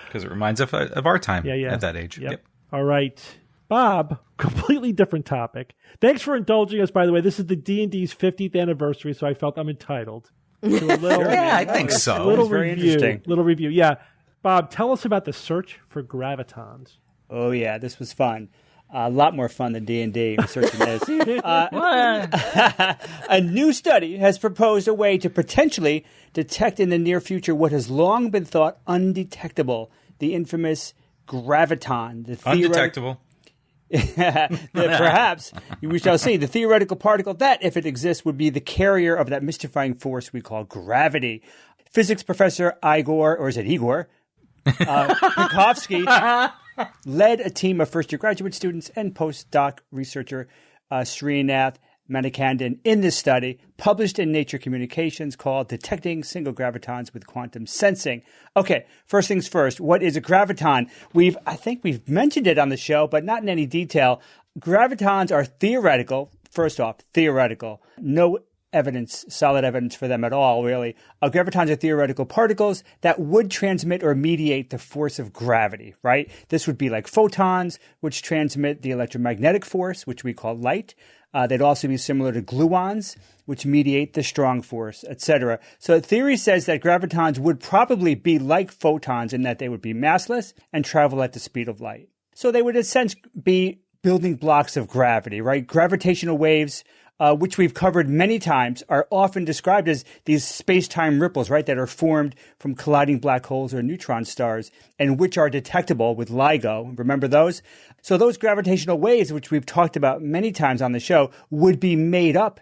Because it reminds us of our time Yeah. at that age. Yep. All right. Bob, completely different topic. Thanks for indulging us, by the way. This is the D&D's 50th anniversary, so I felt I'm entitled to a little, Yeah, I think so. a little It's very review. interesting. Little review. Yeah. Bob, tell us about the search for gravitons. Oh, yeah, this was fun. A lot more fun than D&D researching this. A new study has proposed a way to potentially detect in the near future what has long been thought undetectable, the infamous graviton. The Undetectable. Perhaps, we shall see, the theoretical particle that, if it exists, would be the carrier of that mystifying force we call gravity. Physics professor Igor, or is it Igor, Pekovsky, led a team of first-year graduate students and postdoc researcher Srinath Manikandan in this study, published in Nature Communications, called Detecting Single Gravitons with Quantum Sensing. Okay, first things first, what is a graviton? I think we've mentioned it on the show, but not in any detail. Gravitons are theoretical. First off, theoretical. No solid evidence for them at all, really. Gravitons are theoretical particles that would transmit or mediate the force of gravity, right? This would be like photons, which transmit the electromagnetic force, which we call light. They'd also be similar to gluons, which mediate the strong force, etc. So theory says that gravitons would probably be like photons in that they would be massless and travel at the speed of light. So they would, in a sense, be building blocks of gravity, right? Gravitational waves, which we've covered many times, are often described as these space-time ripples, right, that are formed from colliding black holes or neutron stars, and which are detectable with LIGO. Remember those? So those gravitational waves, which we've talked about many times on the show, would be made up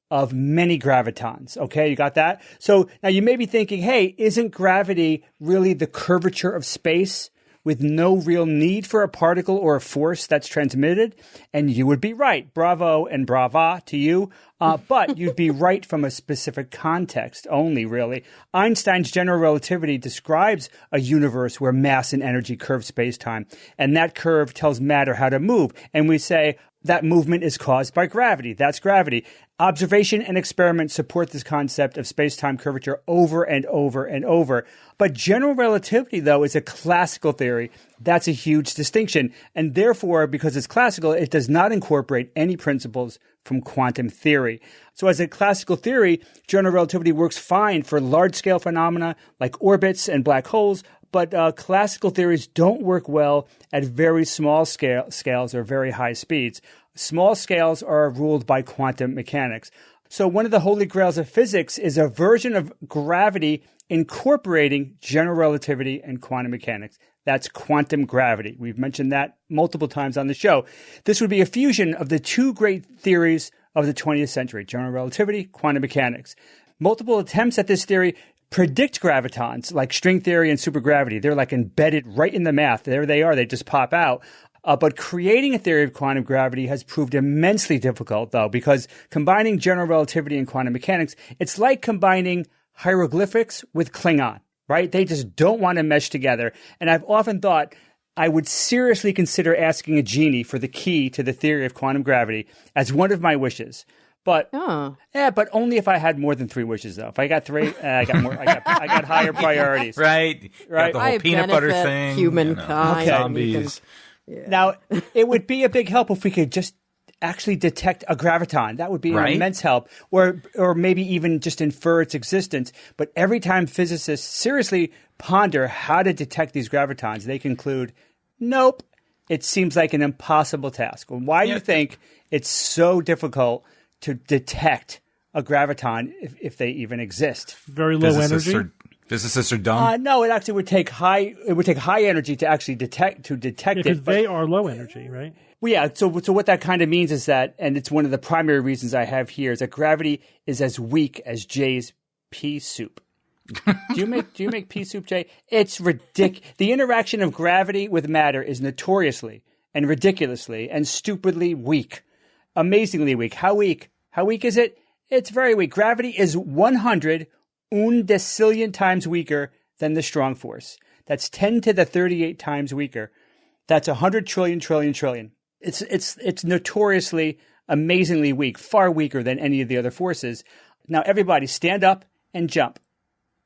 of many gravitons. Okay, you got that? So now you may be thinking, hey, isn't gravity really the curvature of space with no real need for a particle or a force that's transmitted? And you would be right. Bravo and brava to you. But you'd be right from a specific context only, really. Einstein's general relativity describes a universe where mass and energy curve space-time, and that curve tells matter how to move. And we say that movement is caused by gravity. That's gravity. Observation and experiment support this concept of space-time curvature over and over and over. But general relativity, though, is a classical theory. That's a huge distinction. And therefore, because it's classical, it does not incorporate any principles from quantum theory. So as a classical theory, general relativity works fine for large-scale phenomena like orbits and black holes, but classical theories don't work well at very small scales or very high speeds. Small scales are ruled by quantum mechanics. So one of the holy grails of physics is a version of gravity incorporating general relativity and quantum mechanics. That's quantum gravity. We've mentioned that multiple times on the show. This would be a fusion of the two great theories of the 20th century, general relativity, quantum mechanics. Multiple attempts at this theory predict gravitons, like string theory and supergravity. They're like embedded right in the math. There they are. They just pop out. But creating a theory of quantum gravity has proved immensely difficult, though, because combining general relativity and quantum mechanics, it's like combining hieroglyphics with Klingon, right? They just don't want to mesh together. And I've often thought I would seriously consider asking a genie for the key to the theory of quantum gravity as one of my wishes. But but only if I had more than 3 wishes, though. If I got 3, I got more. I got higher priorities. Right. Right. Got the whole peanut butter thing. Humankind. Zombies. Now, it would be a big help if we could just actually detect a graviton. That would be an immense help, or maybe even just infer its existence. But every time physicists seriously ponder how to detect these gravitons, they conclude, nope, it seems like an impossible task. Why do you think it's so difficult to detect a graviton if they even exist. Very low energy. Physicists are dumb. No, it actually would take high energy to actually detect it. Because they are low energy, right? Well, yeah. So what that kind of means is that, and it's one of the primary reasons I have here, is that gravity is as weak as Jay's pea soup. Do you make pea soup, Jay? It's ridiculous. The interaction of gravity with matter is notoriously and ridiculously and stupidly weak. Amazingly weak. How weak? How weak is it? It's very weak. Gravity is 100 undecillion times weaker than the strong force. That's 10 to the 38 times weaker. That's 100 trillion. It's notoriously, amazingly weak, far weaker than any of the other forces. Now, everybody stand up and jump.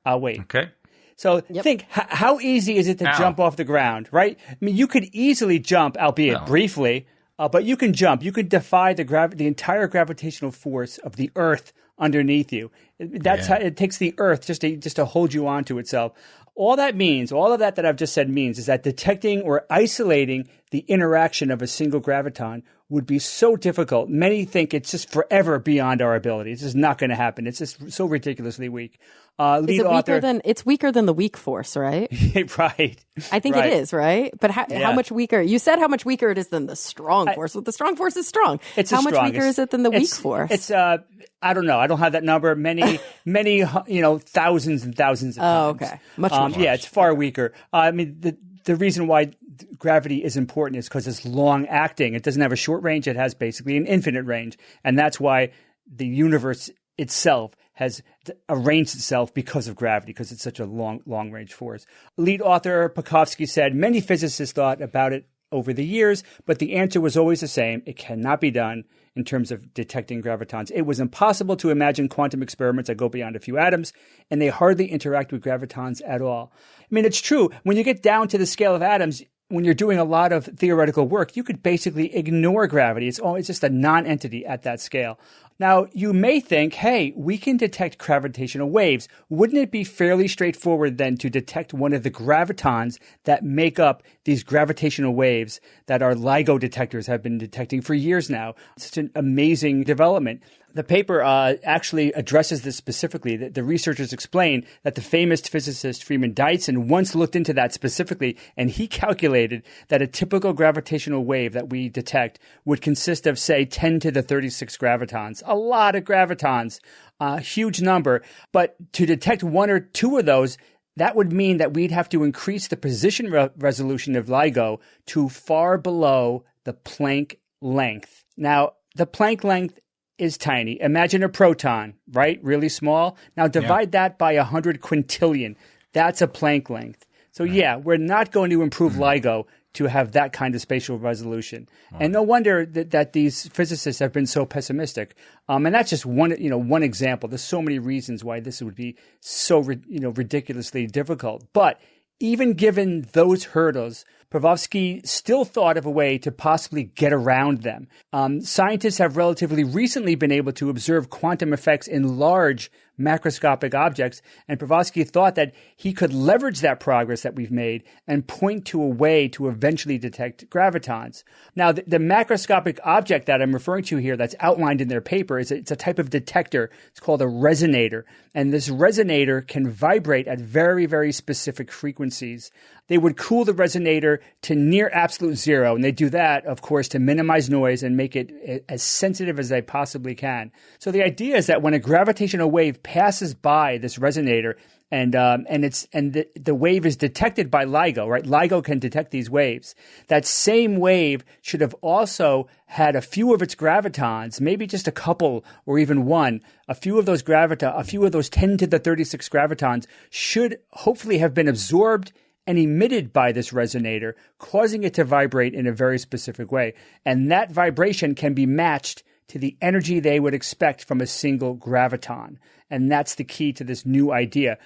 I'll wait. Okay. So think, how easy is it to jump off the ground, right? I mean, you could easily jump, albeit briefly, but you can jump. You can defy the entire gravitational force of the Earth underneath you. That's how it takes the Earth just to hold you onto itself. All that means, all of that I've just said means, is that detecting or isolating the interaction of a single graviton would be so difficult. Many think it's just forever beyond our ability. It's just not going to happen. It's just so ridiculously weak. It's weaker than the weak force, right? Right. I think it is, right? But how much weaker? You said how much weaker it is than the strong force. Well, the strong force is strong. How much weaker is it than the weak force? It's I don't know. I don't have that number. Many thousands and thousands of times. Oh, okay. Much more. Yeah, it's far weaker. I mean, the reason why gravity is important is because it's long acting. It doesn't have a short range. It has basically an infinite range, and that's why the universe itself has arranged itself because of gravity, because it's such a long range force. Lead author Pekovsky said many physicists thought about it over the years, but the answer was always the same. It cannot be done in terms of detecting gravitons. It was impossible to imagine quantum experiments that go beyond a few atoms, and they hardly interact with gravitons at all. I mean, it's true. When you get down to the scale of atoms, when you're doing a lot of theoretical work, you could basically ignore gravity. It's just a non-entity at that scale. Now, you may think, hey, we can detect gravitational waves. Wouldn't it be fairly straightforward then to detect one of the gravitons that make up these gravitational waves that our LIGO detectors have been detecting for years now? It's such an amazing development. The paper actually addresses this specifically. The researchers explain that the famous physicist Freeman Dyson once looked into that specifically, and he calculated that a typical gravitational wave that we detect would consist of, say, 10 to the 36 gravitons. A lot of gravitons, a huge number. But to detect one or two of those, that would mean that we'd have to increase the position resolution of LIGO to far below the Planck length. Now, the Planck length is tiny. Imagine a proton, right? Really small. Now divide that by 100 quintillion. That's a Planck length. So we're not going to improve LIGO to have that kind of spatial resolution. And no wonder that these physicists have been so pessimistic. And that's just one example. There's so many reasons why this would be so ridiculously difficult. But even given those hurdles, Pekovsky still thought of a way to possibly get around them. Scientists have relatively recently been able to observe quantum effects in large macroscopic objects, and Pekovsky thought that he could leverage that progress that we've made and point to a way to eventually detect gravitons. Now, the macroscopic object that I'm referring to here that's outlined in their paper it's a type of detector. It's called a resonator, and this resonator can vibrate at very, very specific frequencies. They would cool the resonator to near absolute zero, and they do that, of course, to minimize noise and make it as sensitive as they possibly can. So the idea is that when a gravitational wave passes by this resonator and the wave is detected by LIGO, right? LIGO can detect these waves. That same wave should have also had a few of its gravitons, maybe just a couple or even one. A few of those 10 to the 36 gravitons should hopefully have been absorbed and emitted by this resonator, causing it to vibrate in a very specific way. And that vibration can be matched to the energy they would expect from a single graviton. And that's the key to this new idea.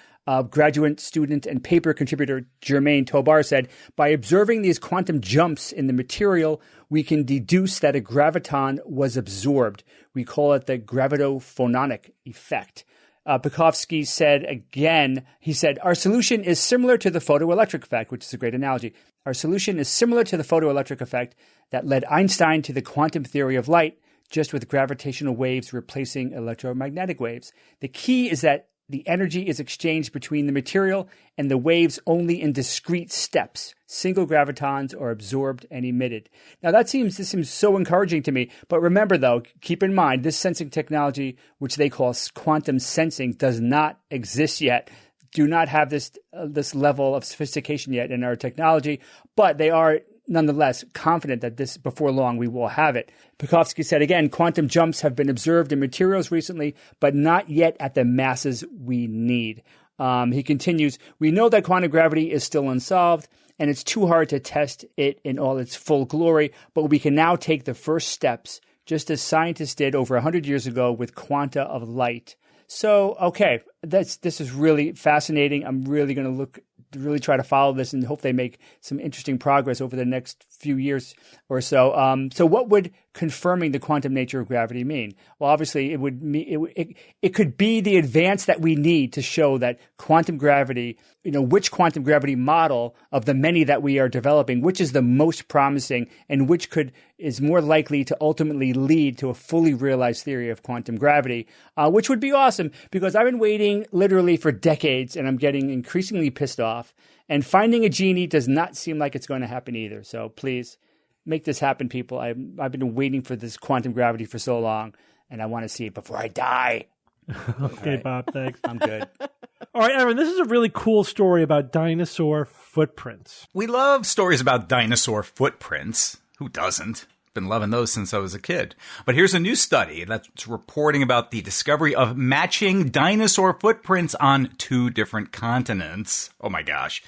Graduate student and paper contributor Germain Tobar said, by observing these quantum jumps in the material, we can deduce that a graviton was absorbed. We call it the gravitophononic effect. Pekovsky said again, he said, our solution is similar to the photoelectric effect, which is a great analogy. Our solution is similar to the photoelectric effect that led Einstein to the quantum theory of light just with gravitational waves replacing electromagnetic waves. The key is that the energy is exchanged between the material and the waves only in discrete steps. Single gravitons are absorbed and emitted. Now this seems so encouraging to me. But remember, though, keep in mind, this sensing technology, which they call quantum sensing, does not exist yet. Do not have this level of sophistication yet in our technology, but they are nonetheless confident that before long we will have it. Pekovsky said again, quantum jumps have been observed in materials recently, but not yet at the masses we need. He continues, we know that quantum gravity is still unsolved, and it's too hard to test it in all its full glory, but we can now take the first steps, just as scientists did over 100 years ago with quanta of light. So, okay, this is really fascinating. I'm really going to really try to follow this and hope they make some interesting progress over the next few years or so. So what would confirming the quantum nature of gravity mean? Well, obviously it could be the advance that we need to show that quantum gravity, which quantum gravity model of the many that we are developing, which is the most promising and which is more likely to ultimately lead to a fully realized theory of quantum gravity, which would be awesome because I've been waiting literally for decades and I'm getting increasingly pissed off. And finding a genie does not seem like it's going to happen either. So please make this happen, people. I've been waiting for this quantum gravity for so long, and I want to see it before I die. Okay, right. Bob, thanks. I'm good. All right, Aaron, this is a really cool story about dinosaur footprints. We love stories about dinosaur footprints. Who doesn't? Been loving those since I was a kid. But here's a new study that's reporting about the discovery of matching dinosaur footprints on 2 different continents. Oh my gosh.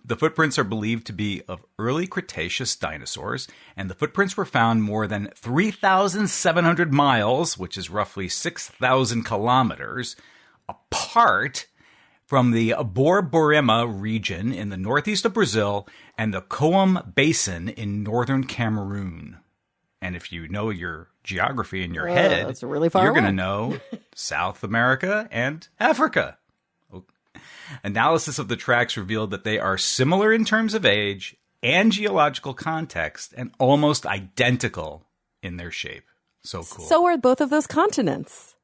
The footprints are believed to be of early Cretaceous dinosaurs, and the footprints were found more than 3,700 miles, which is roughly 6,000 kilometers, apart from the Borborema region in the northeast of Brazil and the Coam Basin in northern Cameroon. And if you know your geography in your head, that's really far you're away. going to know South America and Africa. Analysis of the tracks revealed that they are similar in terms of age and geological context and almost identical in their shape. So cool. So are both of those continents.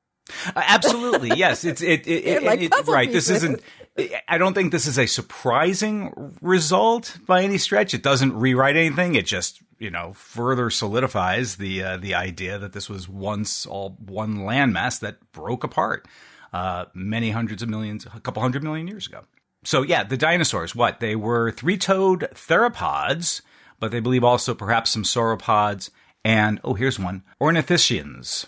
Absolutely, yes. Right. This pieces. isn't. I don't think this is a surprising result by any stretch. It doesn't rewrite anything. It just further solidifies the idea that this was once all one landmass that broke apart many hundreds of millions, a couple 100 million years ago. So yeah, the dinosaurs. What they were 3-toed theropods, but they believe also perhaps some sauropods and here's one, ornithischians.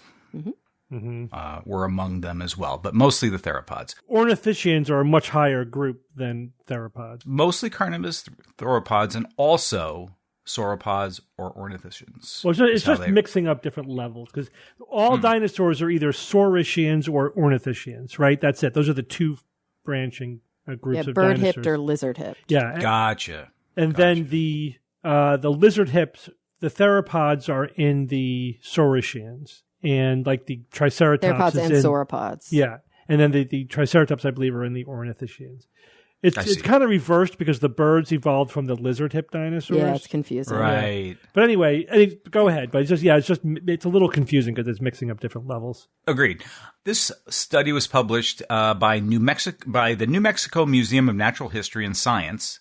Mm-hmm. Were among them as well, but mostly the theropods. Ornithischians are a much higher group than theropods. Mostly carnivorous theropods and also sauropods or ornithischians. Well, it's just mixing up different levels because all dinosaurs are either saurischians or ornithischians, right? That's it. Those are the 2 branching groups of bird dinosaurs. hipped or lizard hipped. Yeah. Gotcha. Then the lizard hips, the theropods are in the saurischians. And like the Triceratops Theropods and sauropods. Yeah. And then the Triceratops, I believe, are in the ornithischians. It's kind of reversed because the birds evolved from the lizard hip dinosaurs. Yeah, it's confusing. Right. Yeah. But anyway, go ahead. But it's a little confusing because it's mixing up different levels. Agreed. This study was published by the New Mexico Museum of Natural History and Science,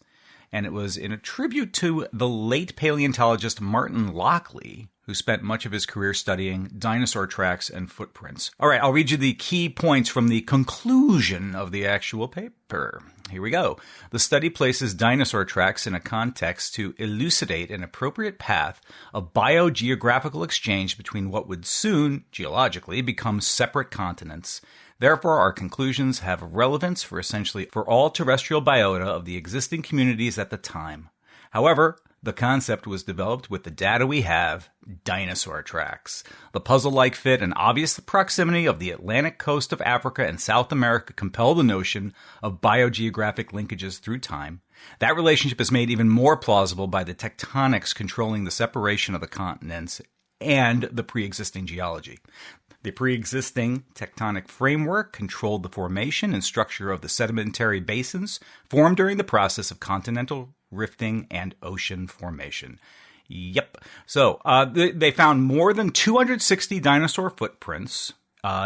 and it was in a tribute to the late paleontologist Martin Lockley, who spent much of his career studying dinosaur tracks and footprints. All right, I'll read you the key points from the conclusion of the actual paper. Here we go. The study places dinosaur tracks in a context to elucidate an appropriate path of biogeographical exchange between what would soon, geologically, become separate continents. Therefore, our conclusions have relevance for essentially for all terrestrial biota of the existing communities at the time. However, the concept was developed with the data we have, dinosaur tracks. The puzzle-like fit and obvious proximity of the Atlantic coast of Africa and South America compel the notion of biogeographic linkages through time. That relationship is made even more plausible by the tectonics controlling the separation of the continents and the pre-existing geology. The pre-existing tectonic framework controlled the formation and structure of the sedimentary basins formed during the process of continental rifting and ocean formation. Yep. So they found more than 260 dinosaur footprints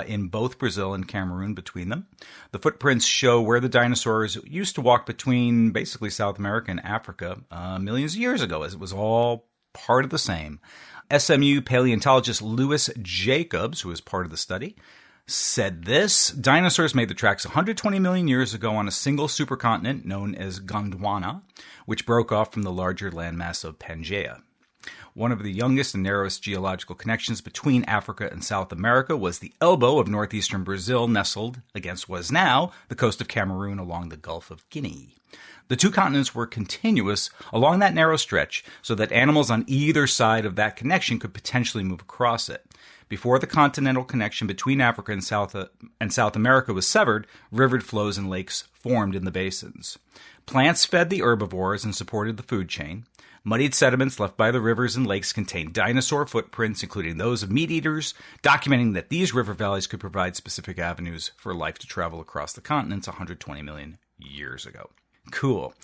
in both Brazil and Cameroon between them. The footprints show where the dinosaurs used to walk between basically South America and Africa millions of years ago, as it was all part of the same. SMU paleontologist Louis Jacobs, who was part of the study, said this: dinosaurs made the tracks 120 million years ago on a single supercontinent known as Gondwana, which broke off from the larger landmass of Pangaea. One of the youngest and narrowest geological connections between Africa and South America was the elbow of northeastern Brazil, nestled against what is now the coast of Cameroon along the Gulf of Guinea. The two continents were continuous along that narrow stretch, so that animals on either side of that connection could potentially move across it. Before the continental connection between Africa and South America was severed, river flows and lakes formed in the basins. Plants fed the herbivores and supported the food chain. Muddied sediments left by the rivers and lakes contained dinosaur footprints, including those of meat eaters, documenting that these river valleys could provide specific avenues for life to travel across the continents 120 million years ago. Cool.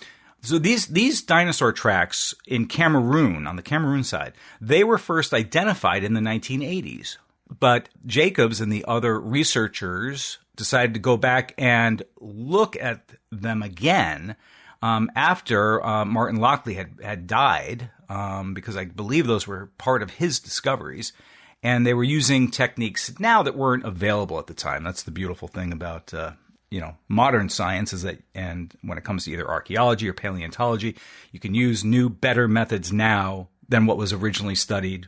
So these dinosaur tracks in Cameroon, on the Cameroon side, they were first identified in the 1980s. But Jacobs and the other researchers decided to go back and look at them again after Martin Lockley had died, because I believe those were part of his discoveries. And they were using techniques now that weren't available at the time. That's the beautiful thing about modern science, is that, and when it comes to either archaeology or paleontology, you can use new, better methods now than what was originally studied,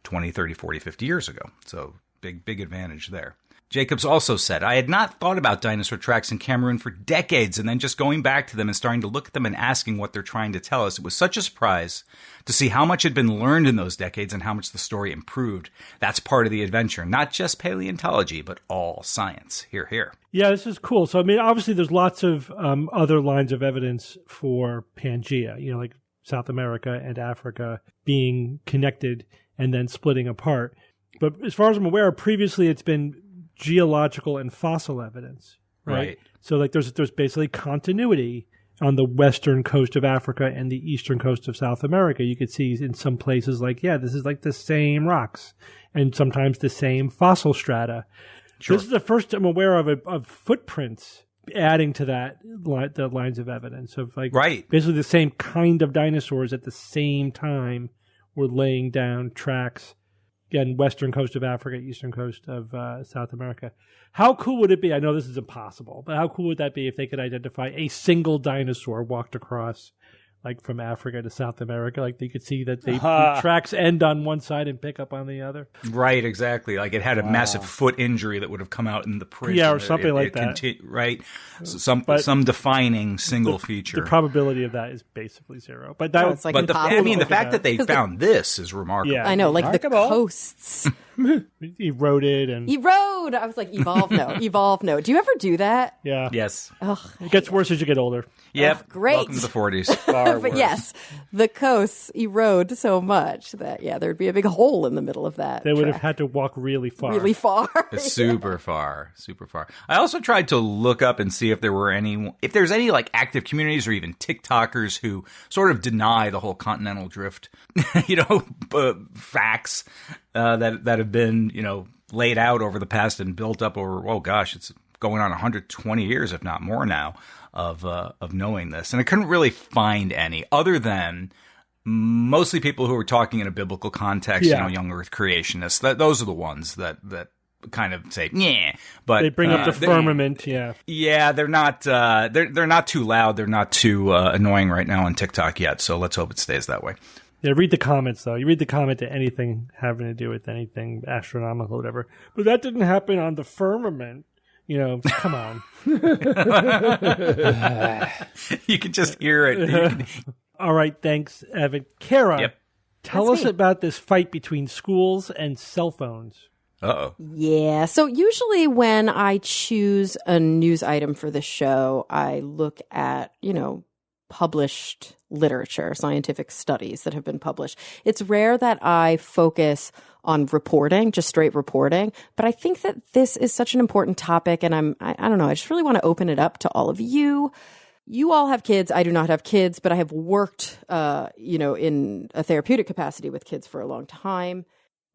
20, 30, 40, 50 years ago. So big advantage there. Jacobs also said, I had not thought about dinosaur tracks in Cameroon for decades, and then just going back to them and starting to look at them and asking what they're trying to tell us. It was such a surprise to see how much had been learned in those decades and how much the story improved. That's part of the adventure, not just paleontology, but all science. Hear, hear. Yeah, this is cool. So, I mean, obviously there's lots of other lines of evidence for Pangaea, like South America and Africa being connected and then splitting apart. But as far as I'm aware, previously it's been geological and fossil evidence, right? So like there's basically continuity on the western coast of Africa and the eastern coast of South America. You could see in some places like, this is like the same rocks and sometimes the same fossil strata. Sure. This is the first I'm aware of footprints adding to that, the lines of evidence of basically the same kind of dinosaurs at the same time were laying down tracks. Again, western coast of Africa, eastern coast of South America. How cool would it be? I know this is impossible, but how cool would that be if they could identify a single dinosaur walked across, like from Africa to South America? Like they could see that the tracks end on one side and pick up on the other. Right, exactly. Like it had a massive foot injury that would have come out in the print. Yeah, or something like that. Right. So some defining single feature. The probability of that is basically zero. But that was like the fact that they found this is remarkable. Yeah, I know, like remarkable. The coasts. Eroded and erode. I was like, evolve no. Do you ever do that? Yeah. Yes. Ugh, it gets worse as you get older. Yep. Great. Welcome to the 40s. But yes, the coasts erode so much that there'd be a big hole in the middle of that. They would have had to walk really far. Really far. Super far. I also tried to look up and see if there's any like active communities or even TikTokers who sort of deny the whole continental drift, facts that have been, laid out over the past and built up over, it's going on 120 years, if not more now, of knowing this. And I couldn't really find any other than mostly people who are talking in a biblical context, young earth creationists. Those are the ones that kind of say, yeah, but they bring up the firmament. Yeah, they're not, they're not too loud. They're not too annoying right now on TikTok yet. So let's hope it stays that way. Yeah, read the comments, though. You read the comment to anything having to do with anything astronomical or whatever. But that didn't happen on the firmament. Come on. You can just hear it. All right, thanks, Evan. Kara, tell us about this fight between schools and cell phones. Uh-oh. Yeah, so usually when I choose a news item for the show, I look at, published literature, scientific studies that have been published. It's rare that I focus on reporting, just straight reporting, but I think that this is such an important topic, and I don't know, I just really want to open it up to all of you. you all have kids. I do not have kids, but I have worked, in a therapeutic capacity with kids for a long time.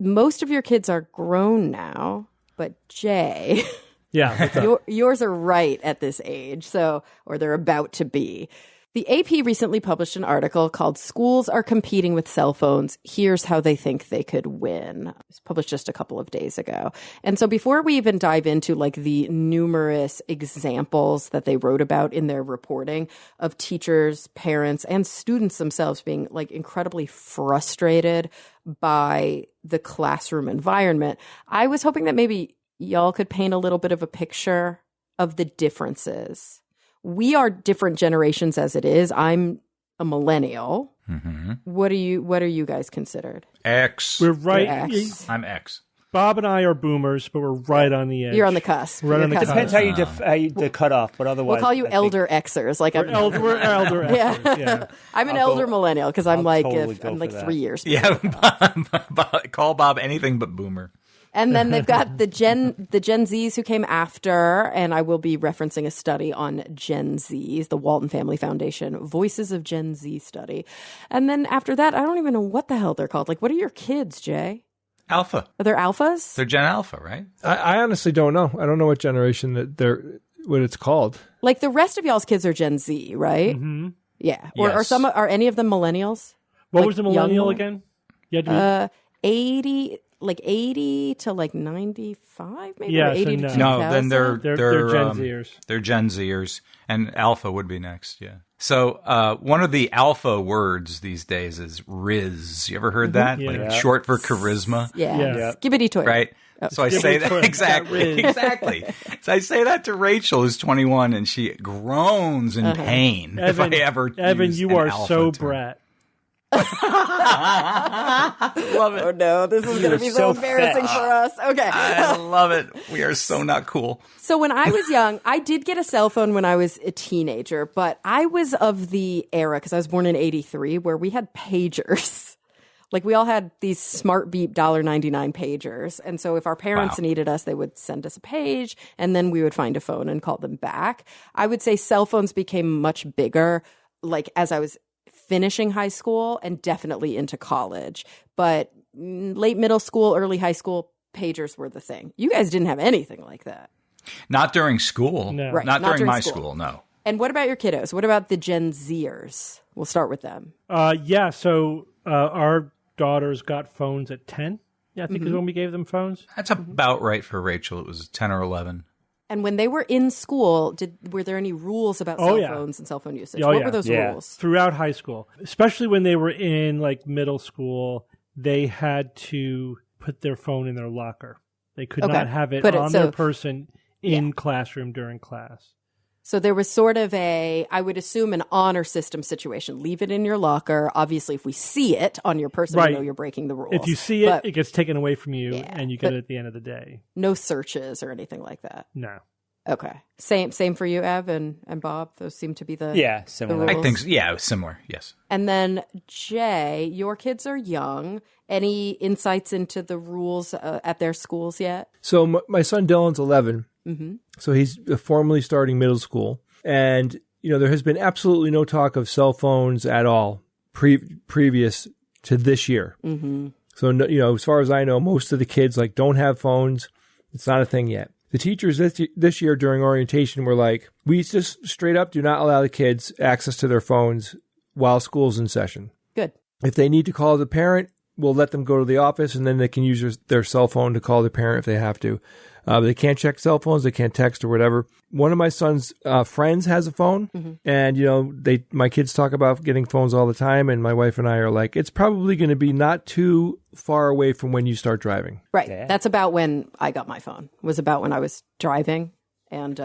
Most of your kids are grown now, but Jay, Yeah. yours are right at this age, or they're about to be. The AP recently published an article called "Schools Are Competing with Cell Phones. Here's How They Think They Could Win." It was published just a couple of days ago. And so before we even dive into like the numerous examples that they wrote about in their reporting of teachers, parents, and students themselves being like incredibly frustrated by the classroom environment, I was hoping that maybe y'all could paint a little bit of a picture of the differences. We are different generations as it is. I'm a millennial. Mm-hmm. What are you guys considered? X. We're right. You're X. I'm X. Bob and I are boomers, but we're right on the edge. You're on the cusp. Right on the cusp. Depends how you the cutoff, but otherwise We'll call you I think- elder Xers. Like We're elder. Yeah. Yeah. I'm an I'll elder go- millennial because I'm I'll like totally go I'm for like that. 3 years. Yeah, call Bob anything but boomer. And then they've got the Gen Zs who came after, and I will be referencing a study on Gen Zs, the Walton Family Foundation Voices of Gen Z study. And then after that, I don't even know what the hell they're called. Like, what are your kids, Jay? Alpha. Are they alphas? They're Gen Alpha, right? I honestly don't know. I don't know what generation what it's called. Like the rest of y'all's kids are Gen Z, right? Mm-hmm. Yeah. Or Yes. are any of them millennials? What Like was the millennial young- again? You had to 80 to like 95, maybe? Yeah, or 80 to so 2000? No, then They're Gen Zers. Zers. They're Gen Zers, and Alpha would be next. Yeah. So one of the alpha words these days is Riz. You ever heard that? Yeah. Like short for charisma, Yeah. Yeah. Skibbity toy. right? So I say that Riz. exactly. So I say that to Rachel, who's 21, and she groans in pain if I ever. Evan, use you an are alpha so term. brat. Love it. Oh no, this is going to be so embarrassing for us. Okay. I love it. We are so not cool. So when I was young, I did get a cell phone when I was a teenager, but I was of the era, because I was born in 83, where we had pagers. Like we all had these smart beep $1.99 pagers. And so if our parents needed us, they would send us a page and then we would find a phone and call them back. I would say cell phones became much bigger, like as I was finishing high school and definitely into college. But late middle school, early high school, pagers were the thing. You guys didn't have anything like that. Not during school. No. Right, Not not during during my school. school, no. And what about your kiddos? What about the Gen Zers? We'll start with them. So our daughters got phones at 10. Yeah, I think is when we gave them phones. That's about right for Rachel. It was 10 or 11. And when they were in school, were there any rules about cell phones and cell phone usage? Oh, What yeah. were those Yeah. rules? Throughout high school, especially when they were in like middle school, they had to put their phone in their locker. They could Okay. not have it Put it- on so- their person in classroom during class. So there was sort of I would assume, an honor system situation. Leave it in your locker. Obviously, if we see it on your person, Right. we know you're breaking the rules. If you see it, But it gets taken away from you, Yeah, and you get but- it at the end of the day. no searches or anything like that. No. Okay. Same for you, Ev and Bob. Those seem to be the Yeah, similar. rules. I think, yeah, similar, yes. And then Jay, your kids are young. Any insights into the rules at their schools yet? So my son Dylan's 11. Mm-hmm. So he's formally starting middle school. And, there has been absolutely no talk of cell phones at all previous to this year. Mm-hmm. So, as far as I know, most of the kids don't have phones. It's not a thing yet. The teachers this year during orientation were like, we just straight up do not allow the kids access to their phones while school's in session. Good. If they need to call the parent, we'll let them go to the office and then they can use their cell phone to call the parent if they have to. They can't check cell phones. They can't text or whatever. One of my son's friends has a phone, and my kids talk about getting phones all the time. And my wife and I are like, it's probably going to be not too far away from when you start driving. Right. Yeah. That's about when I got my phone. It was about when I was driving, and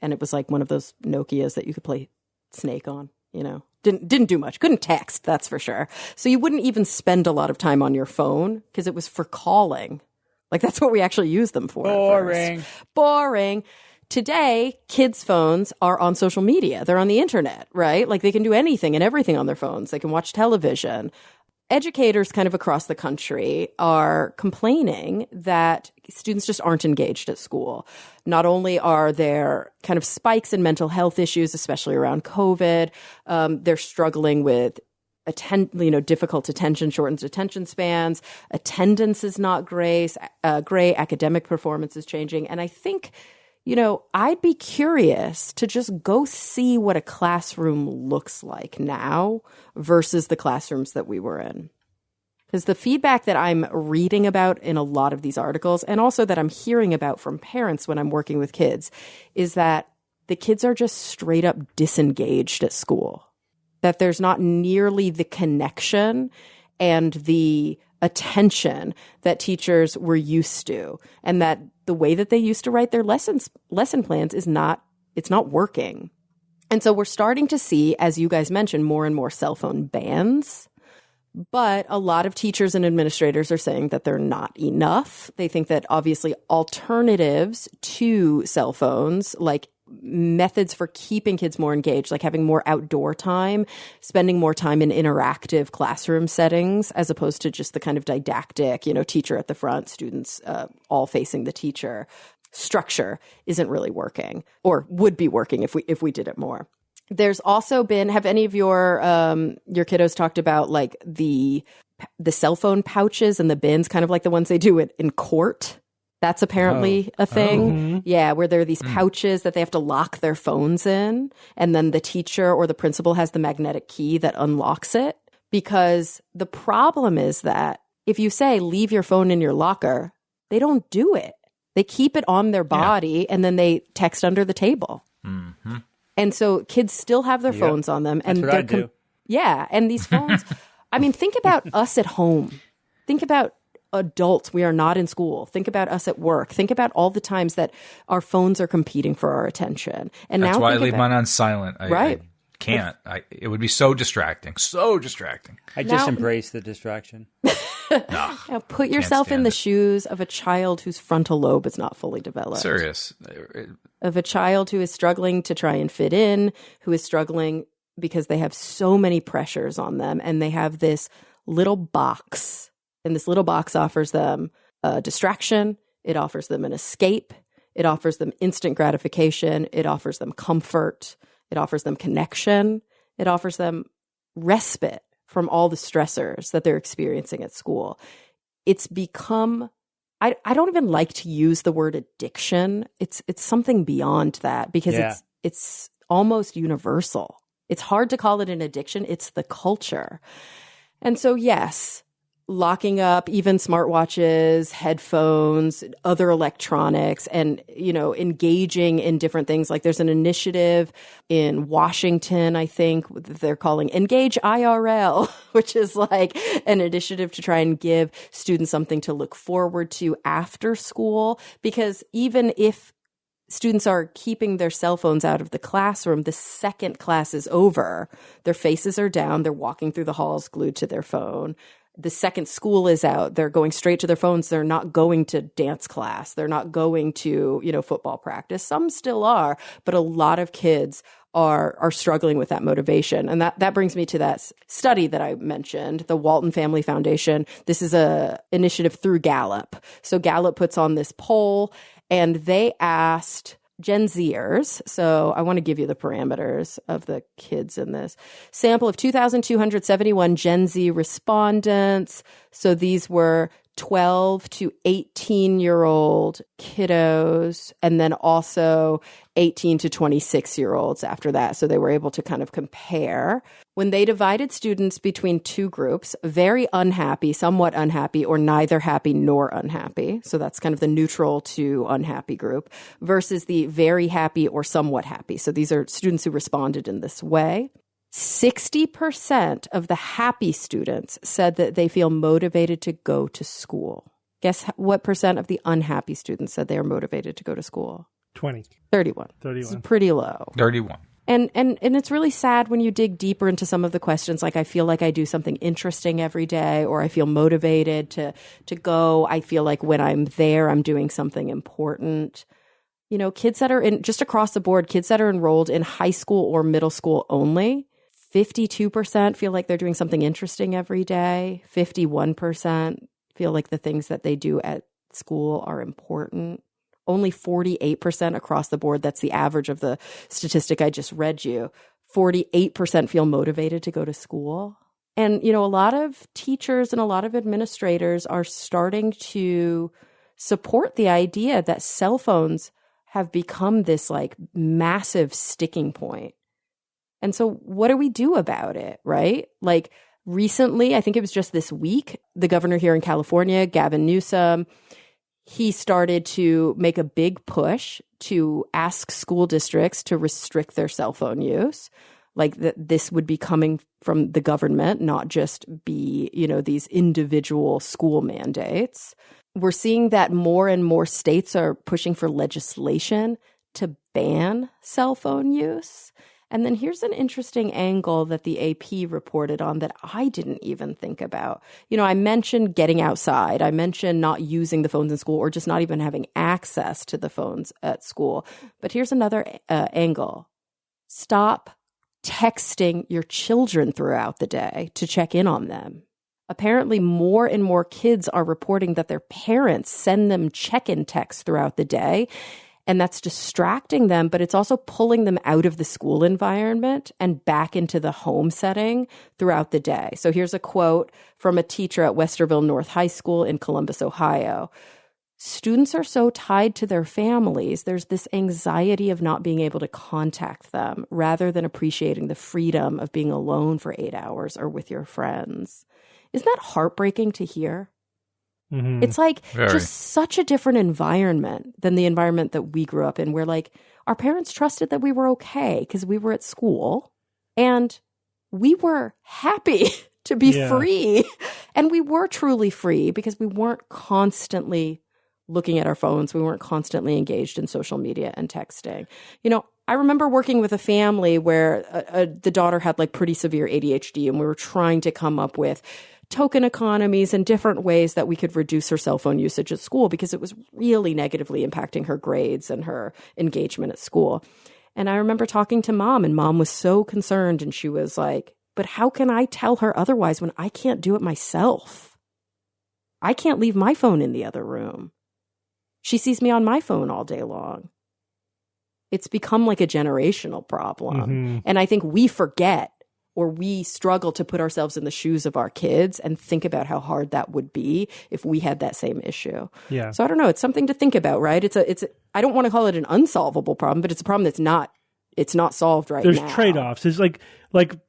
it was like one of those Nokias that you could play Snake on. Didn't do much. Couldn't text, that's for sure. So you wouldn't even spend a lot of time on your phone because it was for calling. Like that's what we actually use them for. at first. Boring. Today, kids' phones are on social media. They're on the internet, right? Like they can do anything and everything on their phones. They can watch television. educators kind of across the country are complaining that students just aren't engaged at school. Not only are there kind of spikes in mental health issues, especially around COVID, they're struggling with difficult attention, shortened attention spans. Attendance is not great. Academic performance is changing. And I think, I'd be curious to just go see what a classroom looks like now versus the classrooms that we were in. Because the feedback that I'm reading about in a lot of these articles, and also that I'm hearing about from parents when I'm working with kids, is that the kids are just straight up disengaged at school. That there's not nearly the connection and the attention that teachers were used to, and that the way that they used to write their lesson plans it's not working. And so we're starting to see, as you guys mentioned, more and more cell phone bans. But a lot of teachers and administrators are saying that they're not enough. They think that obviously alternatives to cell phones, like methods for keeping kids more engaged, like having more outdoor time, spending more time in interactive classroom settings, as opposed to just the kind of didactic, teacher at the front, students all facing the teacher structure, isn't really working, or would be working if we did it more. There's also been, have any of your kiddos talked about like the cell phone pouches and the bins, kind of like the ones they do in court? That's apparently a thing. Yeah, where there are these pouches that they have to lock their phones in, and then the teacher or the principal has the magnetic key that unlocks it. Because the problem is that if you say, leave your phone in your locker, they don't do it. They keep it on their body, and then they text under the table. Mm-hmm. And so kids still have their phones on them. And that's what I do. Yeah, and these phones, I mean, think about us at home. Think about adults. We are not in school. Think about us at work. Think about all the times that our phones are competing for our attention. And that's now why I leave mine on silent. Right. I can't. It would be so distracting. So distracting. I just embrace the distraction. Now put yourself in the shoes of a child whose frontal lobe is not fully developed. Serious. Of a child who is struggling to try and fit in, who is struggling because they have so many pressures on them, and they have this little box. And this little box offers them a distraction. It offers them an escape. It offers them instant gratification. It offers them comfort. It offers them connection. It offers them respite from all the stressors that they're experiencing at school. It's become, I don't even like to use the word addiction. It's something beyond that, because it's almost universal. It's hard to call it an addiction. It's the culture. And so, yes, locking up even smartwatches, headphones, other electronics, and, engaging in different things. Like there's an initiative in Washington, I think, they're calling Engage IRL, which is like an initiative to try and give students something to look forward to after school. Because even if students are keeping their cell phones out of the classroom, the second class is over, their faces are down, they're walking through the halls glued to their phone. The second school is out, they're going straight to their phones. They're not going to dance class. They're not going to, football practice. Some still are, but a lot of kids are struggling with that motivation. And that brings me to that study that I mentioned, the Walton Family Foundation. This is a initiative through Gallup. So Gallup puts on this poll, and they asked Gen Zers, so I want to give you the parameters of the kids in this sample of 2,271 Gen Z respondents. So these were 12 to 18-year-old kiddos, and then also 18 to 26-year-olds after that. So they were able to kind of compare. When they divided students between two groups, very unhappy, somewhat unhappy, or neither happy nor unhappy, so that's kind of the neutral to unhappy group, versus the very happy or somewhat happy. So these are students who responded in this way. 60% of the happy students said that they feel motivated to go to school. Guess what percent of the unhappy students said they are motivated to go to school? 20. 31. It's pretty low. 31. And it's really sad when you dig deeper into some of the questions, like I feel like I do something interesting every day, or I feel motivated to go. I feel like when I'm there, I'm doing something important. Kids that are just across the board, kids that are enrolled in high school or middle school only, 52% feel like they're doing something interesting every day. 51% feel like the things that they do at school are important. Only 48% across the board, that's the average of the statistic I just read you, 48% feel motivated to go to school. And, a lot of teachers and a lot of administrators are starting to support the idea that cell phones have become this like massive sticking point. And so what do we do about it, right? Like recently, I think it was just this week, the governor here in California, Gavin Newsom, he started to make a big push to ask school districts to restrict their cell phone use. Like that this would be coming from the government, not just be, these individual school mandates. We're seeing that more and more states are pushing for legislation to ban cell phone use. And then here's an interesting angle that the AP reported on that I didn't even think about. I mentioned getting outside. I mentioned not using the phones in school or just not even having access to the phones at school. But here's another angle. Stop texting your children throughout the day to check in on them. Apparently, more and more kids are reporting that their parents send them check-in texts throughout the day. And that's distracting them, but it's also pulling them out of the school environment and back into the home setting throughout the day. So here's a quote from a teacher at Westerville North High School in Columbus, Ohio. Students are so tied to their families, there's this anxiety of not being able to contact them rather than appreciating the freedom of being alone for 8 hours or with your friends. Isn't that heartbreaking to hear? Mm-hmm. It's like just such a different environment than the environment that we grew up in, where like our parents trusted that we were okay because we were at school and we were happy to be free. And we were truly free because we weren't constantly looking at our phones. We weren't constantly engaged in social media and texting. I remember working with a family where the daughter had like pretty severe ADHD, and we were trying to come up with token economies and different ways that we could reduce her cell phone usage at school because it was really negatively impacting her grades and her engagement at school. And I remember talking to mom, and mom was so concerned, and she was like, but how can I tell her otherwise when I can't do it myself? I can't leave my phone in the other room. She sees me on my phone all day long. It's become like a generational problem. Mm-hmm. And I think we forget, or we struggle to put ourselves in the shoes of our kids and think about how hard that would be if we had that same issue. Yeah. So I don't know. It's something to think about, right? I don't want to call it an unsolvable problem, but it's a problem that's not solved right now. There's trade-offs. It's like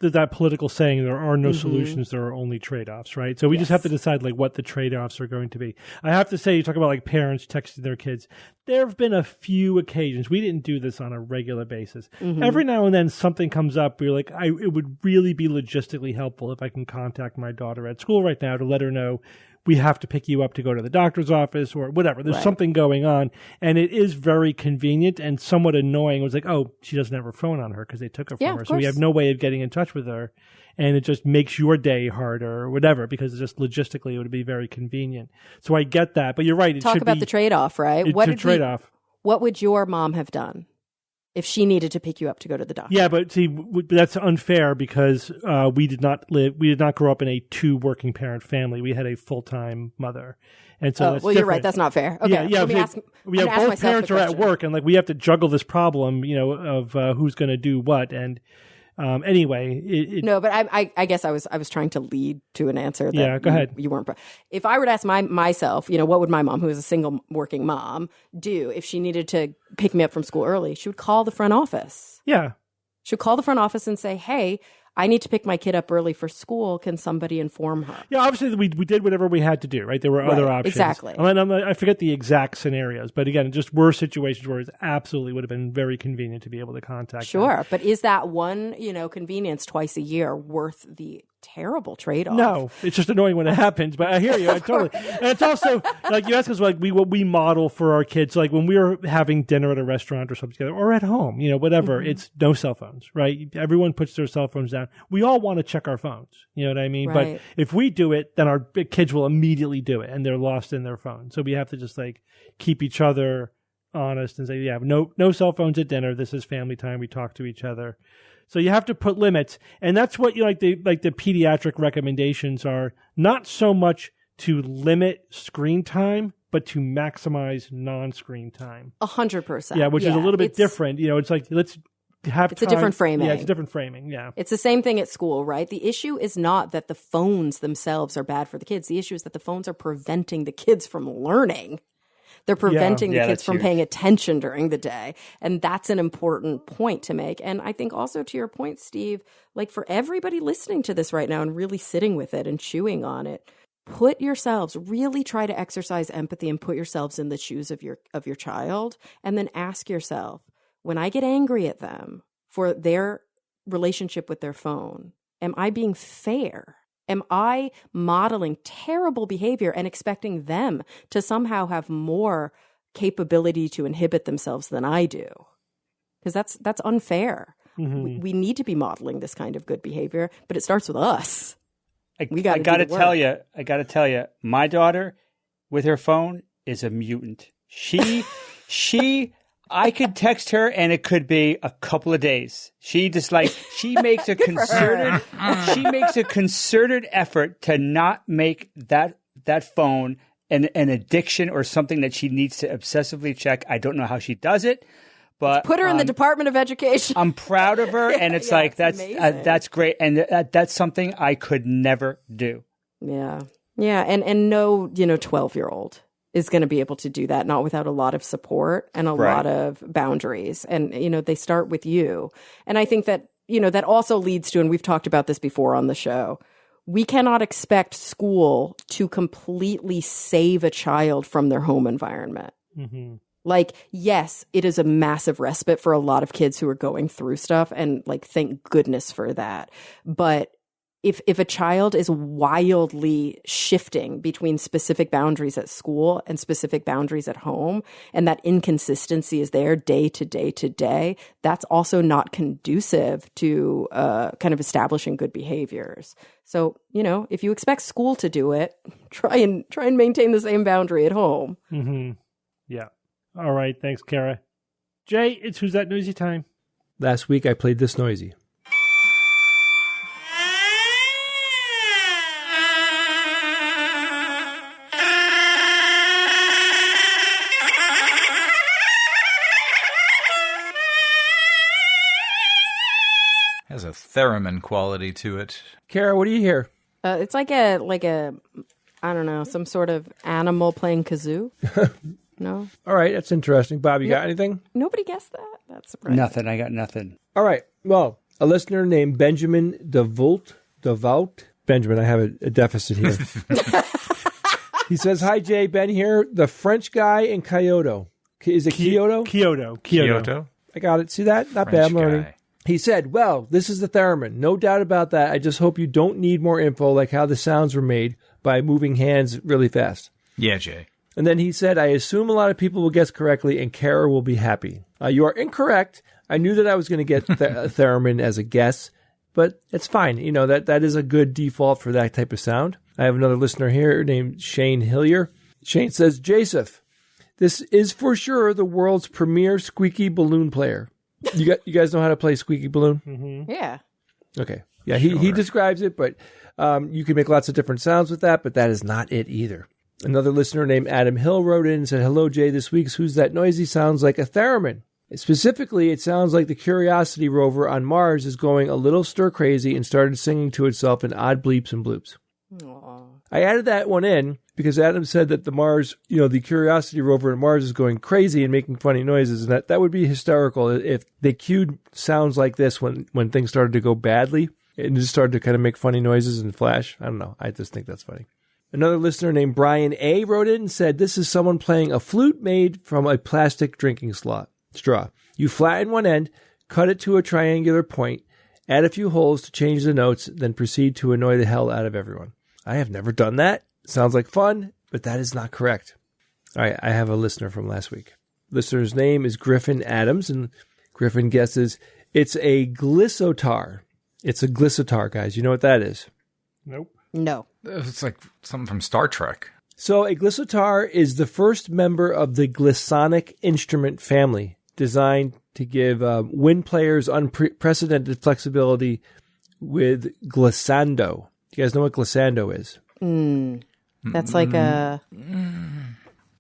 that political saying, there are no solutions, there are only trade-offs, right? So we just have to decide like what the trade-offs are going to be. I have to say, you talk about like parents texting their kids. There have been a few occasions, we didn't do this on a regular basis. Mm-hmm. Every now and then something comes up where you're like, it would really be logistically helpful if I can contact my daughter at school right now to let her know we have to pick you up to go to the doctor's office or whatever. There's something going on. And it is very convenient and somewhat annoying. It was like, oh, she doesn't have her phone on her because they took it from her. So we have no way of getting in touch with her. And it just makes your day harder or whatever, because it's just logistically it would be very convenient. So I get that. But you're right. Talk about the trade-off, right? It's a trade-off. What would your mom have done if she needed to pick you up to go to the doctor? Yeah, but see, that's unfair because we did not grow up in a 2 working parent family. We had a full-time mother. And so that's well, different. You're right. That's not fair. Okay. Yeah. Both parents are at work, and like we have to juggle this problem, of who's going to do what. And anyway, no, but I guess I was trying to lead to an answer that go ahead. You weren't. If I were to ask myself, what would my mom, who is a single working mom, do if she needed to pick me up from school early? She would call the front office. Yeah. She would call the front office and say, hey, I need to pick my kid up early for school. Can somebody inform her? Yeah, obviously we did whatever we had to do, right? There were other options. Exactly. I forget the exact scenarios, but again, just were situations where it absolutely would have been very convenient to be able to contact them. But is that one, convenience twice a year worth the terrible trade-off? No, it's just annoying when it happens, but I hear you. Totally. And it's also, like you ask us, like what we model for our kids, like when we're having dinner at a restaurant or something together, or at home, whatever, it's no cell phones, right? Everyone puts their cell phones down. We all want to check our phones, you know what I mean? Right. But if we do it, then our kids will immediately do it, and they're lost in their phone. So we have to just like keep each other honest and say, no cell phones at dinner. This is family time. We talk to each other. So you have to put limits, and that's what the pediatric recommendations are. Not so much to limit screen time, but to maximize non-screen time. 100%. Yeah, which is a little bit different. It's like let's have. It's a different framing. Yeah, it's a different framing. Yeah, it's the same thing at school, right? The issue is not that the phones themselves are bad for the kids. The issue is that the phones are preventing the kids from learning. They're preventing the kids from paying attention during the day. And that's an important point to make. And I think also to your point, Steve, like for everybody listening to this right now and really sitting with it and chewing on it, really try to exercise empathy and put yourselves in the shoes of your child. And then ask yourself, when I get angry at them for their relationship with their phone, am I being fair? Am I modeling terrible behavior and expecting them to somehow have more capability to inhibit themselves than I do? Because that's unfair. Mm-hmm. We need to be modeling this kind of good behavior, but it starts with us. I got to tell you, my daughter with her phone is a mutant. I could text her and it could be a couple of days. She makes a concerted effort to not make that phone an addiction or something that she needs to obsessively check. I don't know how she does it, but let's put her in the Department of Education. I'm proud of her, and it's that's great, and that's something I could never do. Yeah, and no 12-year-old. Is going to be able to do that, not without a lot of support and a lot of boundaries. And, they start with you. And I think that, that also leads to, and we've talked about this before on the show, we cannot expect school to completely save a child from their home environment. Mm-hmm. Like, yes, it is a massive respite for a lot of kids who are going through stuff. And thank goodness for that. But if a child is wildly shifting between specific boundaries at school and specific boundaries at home, and that inconsistency is there day to day to day, that's also not conducive to kind of establishing good behaviors. So, if you expect school to do it, try and maintain the same boundary at home. Mm-hmm. Yeah. All right. Thanks, Kara. Jay, it's Who's That Noisy time. Last week I played This Noisy. Has a theremin quality to it. Kara, what do you hear? It's like a I don't know, some sort of animal playing kazoo. No. All right, that's interesting. Bob, you got anything? Nobody guessed that. That's surprising. Nothing. I got nothing. All right. Well, a listener named Benjamin Devout. Benjamin, I have a deficit here. He says, "Hi Jay, Ben here. The French guy in Kyoto. Is it Kyoto? Kyoto. I got it. See that? Not bad. I'm learning." He said, "Well, this is the theremin. No doubt about that. I just hope you don't need more info like how the sounds were made by moving hands really fast." Yeah, Jay. And then he said, "I assume a lot of people will guess correctly and Kara will be happy." You are incorrect. I knew that I was going to get theremin as a guess, but it's fine. That is a good default for that type of sound. I have another listener here named Shane Hillier. Shane says, "Joseph, this is for sure the world's premier squeaky balloon player." You guys know how to play squeaky balloon? Mm-hmm. Yeah. Okay. Yeah, he describes it, but you can make lots of different sounds with that, but that is not it either. Another listener named Adam Hill wrote in and said, "Hello, Jay. This week's Who's That Noisy sounds like a theremin. Specifically, it sounds like the Curiosity rover on Mars is going a little stir-crazy and started singing to itself in odd bleeps and bloops." Aww. I added that one in because Adam said that the Curiosity rover on Mars is going crazy and making funny noises, and that would be hysterical if they cued sounds like this when things started to go badly and just started to kind of make funny noises and flash. I don't know. I just think that's funny. Another listener named Brian A. wrote in and said, "This is someone playing a flute made from a plastic drinking straw. You flatten one end, cut it to a triangular point, add a few holes to change the notes, then proceed to annoy the hell out of everyone." I have never done that. Sounds like fun, but that is not correct. All right, I have a listener from last week. Listener's name is Griffin Adams, and Griffin guesses it's a glissotar. It's a glissotar, guys. You know what that is? Nope. No. It's like something from Star Trek. So a glissotar is the first member of the glissonic instrument family, designed to give wind players unprecedented flexibility with glissando. You guys know what glissando is? That's like a...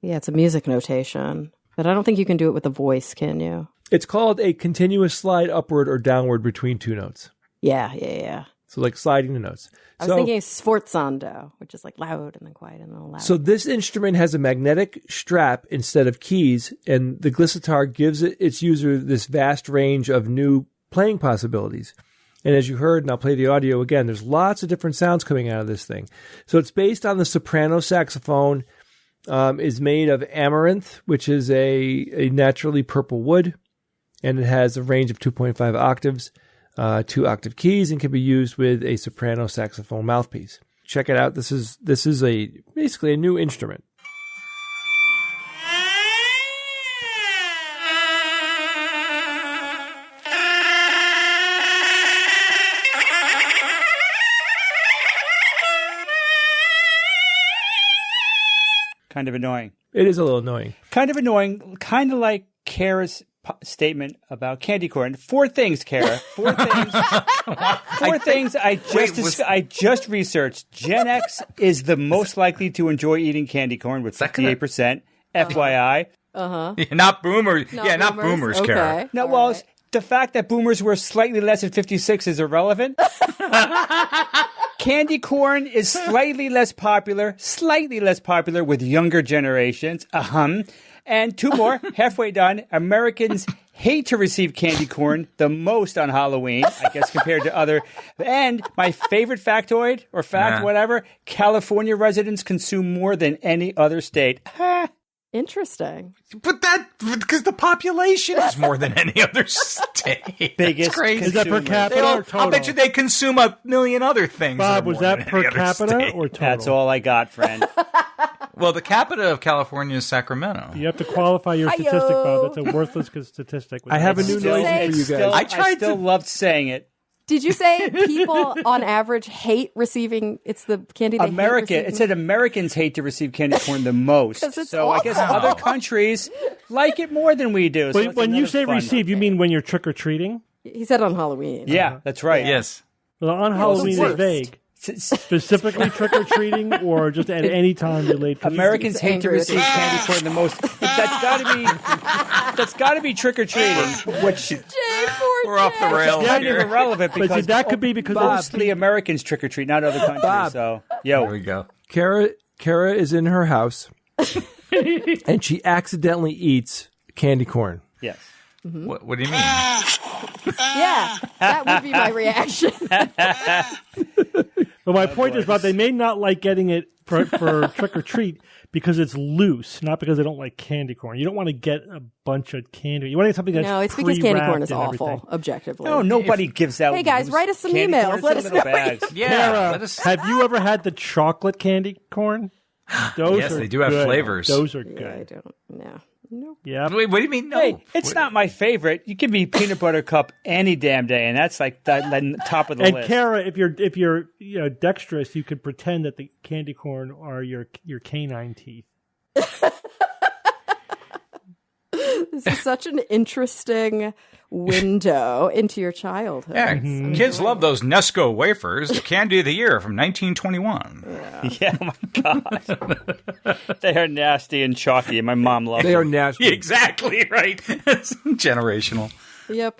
Yeah, it's a music notation. But I don't think you can do it with a voice, can you? It's called a continuous slide upward or downward between two notes. Yeah. So like sliding the notes. I was thinking sforzando, which is like loud and then quiet and then loud. So this instrument has a magnetic strap instead of keys, and the glissatar gives its user this vast range of new playing possibilities. And as you heard, and I'll play the audio again, there's lots of different sounds coming out of this thing. So it's based on the soprano saxophone, is made of amaranth, which is a naturally purple wood, and it has a range of 2.5 octaves. 2 octave keys, and can be used with a soprano saxophone mouthpiece. Check it out. This is basically a new instrument. Kind of annoying. It is a little annoying. Kind of annoying. Kind of like Kara's statement about candy corn. 4 things, Kara. 4 things. 4 things I just researched. Gen X is the most likely to enjoy eating candy corn with 58%. FYI. Not boomers. Not boomers, okay. Kara. No, well, the fact that boomers were slightly less than 56 is irrelevant. Candy corn is slightly less popular with younger generations. And 2 more, halfway done. Americans hate to receive candy corn the most on Halloween, I guess, compared to other. And my favorite factoid or fact, whatever, California residents consume more than any other state. Interesting. But because the population is more than any other state. Biggest It's crazy. Is that per capita or total? I'll bet you they consume a million other things. Bob, that are was more that than per any other capita state. or total? That's all I got, friend. Well, the capita of California is Sacramento. You have to qualify your statistic, Bob. That's a worthless statistic. I have a new Still- noise for you guys. I still loved saying it. Did you say people on average hate receiving? It's the candy they hate receiving? It said Americans hate to receive candy corn the most. 'Cause it's So I guess awful. other countries like it more than we do. So But it's when you another say fun- receive, you mean when you're trick or treating? He said on Halloween. Yeah, that's right. Yes. Well, on Halloween is worst. vague. Specifically trick or treating, or just at any time related. Americans hate to angry. receive candy corn the most. That's got to be trick or treating, which We're off the rails kind of here. irrelevant But because see, that could be because mostly Americans trick or treat, not other countries. Bob. So, There we go. Kara is in her house, and she accidentally eats candy corn. yes. What do you mean? Yeah, that would be my reaction. But my point is, Bob, they may not like getting it for trick or treat because it's loose, not because they don't like candy corn. You don't want to get a bunch of candy. You want to get something that's No, it's because candy corn is pre-wrapped and awful, everything. objectively. No, nobody gives out. Hey, guys, loose write us some candy emails. corn. It's Let in us little know what bags. Yeah. Kara, let us- have you ever had the chocolate candy corn? Those Yes, are they do have good. flavors. Those are Yeah, I good. don't. No. Nope. Yeah. Wait, what do you mean? No. Hey, it's not my favorite. You give me peanut butter cup any damn day, and that's like the top of the And list. Kara, if you're dexterous, you could pretend that the candy corn are your canine teeth. This is such an interesting window into your childhood. Yeah, Mm-hmm. kids love those Nesco wafers. The candy of the year from 1921. Yeah, oh my God. They are nasty and chalky, and my mom loves They are them. nasty. Exactly right. It's generational. Yep.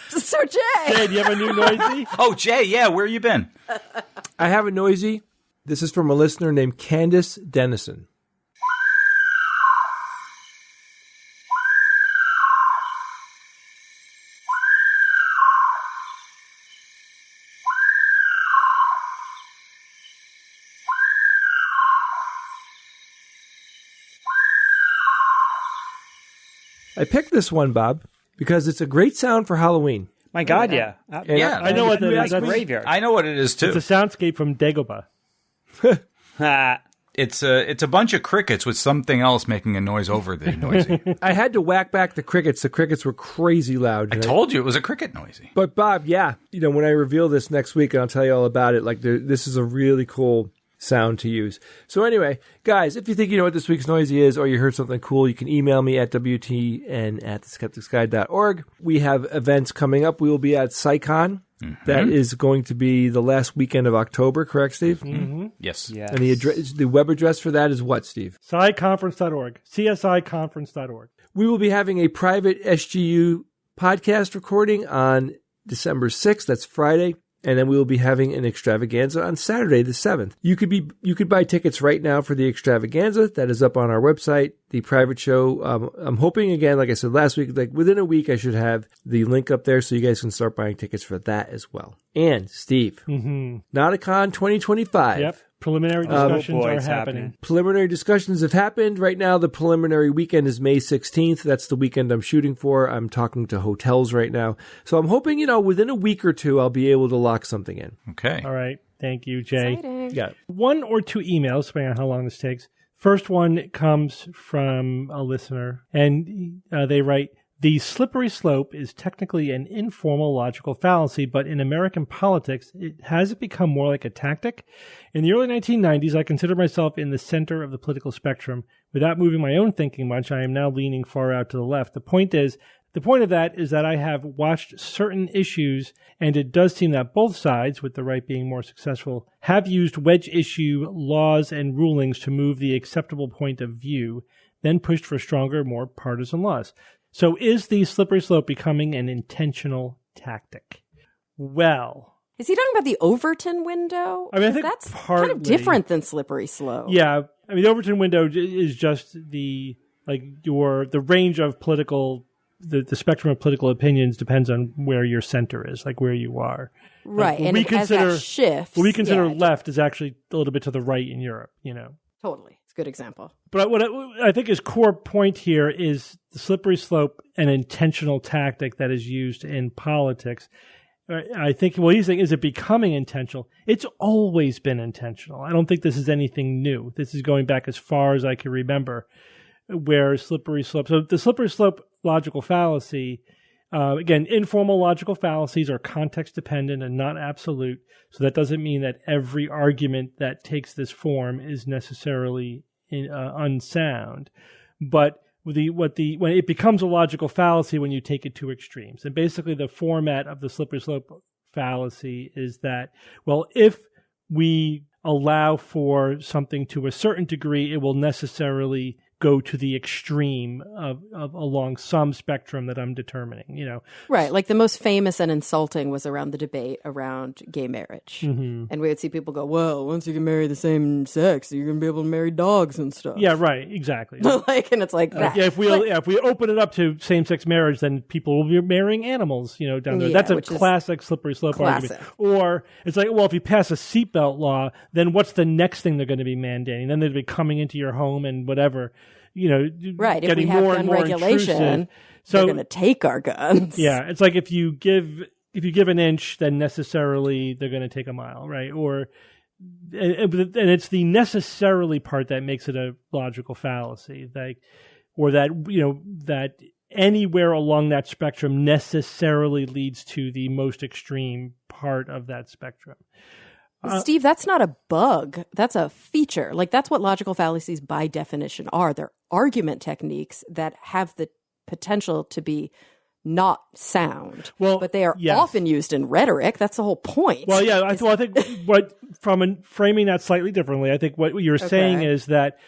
So, Jay. Jay, do you have a new noisy? Oh, Jay, yeah, where you been? I have a noisy. This is from a listener named Candace Dennison. I picked this one, Bob, because it's a great sound for Halloween. My God, yeah. Yeah, I know what that is. That's graveyard. I know what it is, too. It's a soundscape from Dagobah. Ah, It's a bunch of crickets with something else making a noise over the noisy. I had to whack back the crickets. The crickets were crazy loud. I told you it was a cricket noisy. But Bob, yeah, when I reveal this next week, and I'll tell you all about it. Like, this is a really cool sound to use. So anyway, guys, if you think you know what this week's noisy is or you heard something cool, you can email me at wtn@theskepticsguide.org. We have events coming up. We will be at SciCon. That is going to be the last weekend of October, correct, Steve? Mm-hmm. Yes. And the web address for that is what, Steve? sciconference.org. CSIconference.org. We will be having a private SGU podcast recording on December 6th. That's Friday. And then we will be having an extravaganza on Saturday, the 7th. You could buy tickets right now for the extravaganza. That is up on our website. The private show, I'm hoping, again, like I said last week, like within a week, I should have the link up there so you guys can start buying tickets for that as well. And Steve, Nauticon 2025. Yep. Preliminary discussions are happening. Preliminary discussions have happened. Right now, the preliminary weekend is May 16th. That's the weekend I'm shooting for. I'm talking to hotels right now. So I'm hoping, within a week or two, I'll be able to lock something in. Okay. All right. Thank you, Jay. Exciting. Yeah. 1 or 2 emails, depending on how long this takes. First one comes from a listener, and they write, "The slippery slope is technically an informal logical fallacy, but in American politics, has it become more like a tactic? In the early 1990s, I considered myself in the center of the political spectrum. Without moving my own thinking much, I am now leaning far out to the left. The point of that is that I have watched certain issues, and it does seem that both sides, with the right being more successful, have used wedge issue laws and rulings to move the acceptable point of view, then pushed for stronger, more partisan laws. So is the slippery slope becoming an intentional tactic?" Well, Is he talking about the Overton window? I mean, I think that's partly, kind of different than slippery slope. Yeah, I mean, the Overton window is just the range of political, the spectrum of political opinions depends on where your center is, like where you are. Right, Like, and as that shifts, what we consider left is actually a little bit to the right in Europe. Totally, it's a good example. But what I think his core point here is the slippery slope, an intentional tactic that is used in politics. I think what he's saying is it becoming intentional. It's always been intentional. I don't think this is anything new. This is going back as far as I can remember, where slippery slope. So the slippery slope logical fallacy, again, informal logical fallacies are context dependent and not absolute. So that doesn't mean that every argument that takes this form is necessarily unsound. But when it becomes a logical fallacy when you take it to extremes. And basically the format of the slippery slope fallacy is that, well, if we allow for something to a certain degree, it will necessarily go to the extreme of along some spectrum that I'm determining, Right. Like the most famous and insulting was around the debate around gay marriage. Mm-hmm. And we would see people go, well, once you can marry the same sex, you're going to be able to marry dogs and stuff. Yeah, right. Exactly. And it's like that. If we open it up to same-sex marriage, then people will be marrying animals, down there. Yeah, that's a classic slippery slope argument. Or it's like, well, if you pass a seatbelt law, then what's the next thing they're going to be mandating? Then they'll be coming into your home and whatever. Right. If getting we have more gun and more regulation, intrusive. they're going to take our guns. Yeah, it's like if you give an inch, then necessarily they're going to take a mile, right? And it's the necessarily part that makes it a logical fallacy, that anywhere along that spectrum necessarily leads to the most extreme part of that spectrum. Steve, that's not a bug. That's a feature. Like, that's what logical fallacies by definition are. They're argument techniques that have the potential to be not sound. Well, but they are yes. often used in rhetoric. That's the whole point. Well, yeah, I think framing that slightly differently, I think what you're saying is that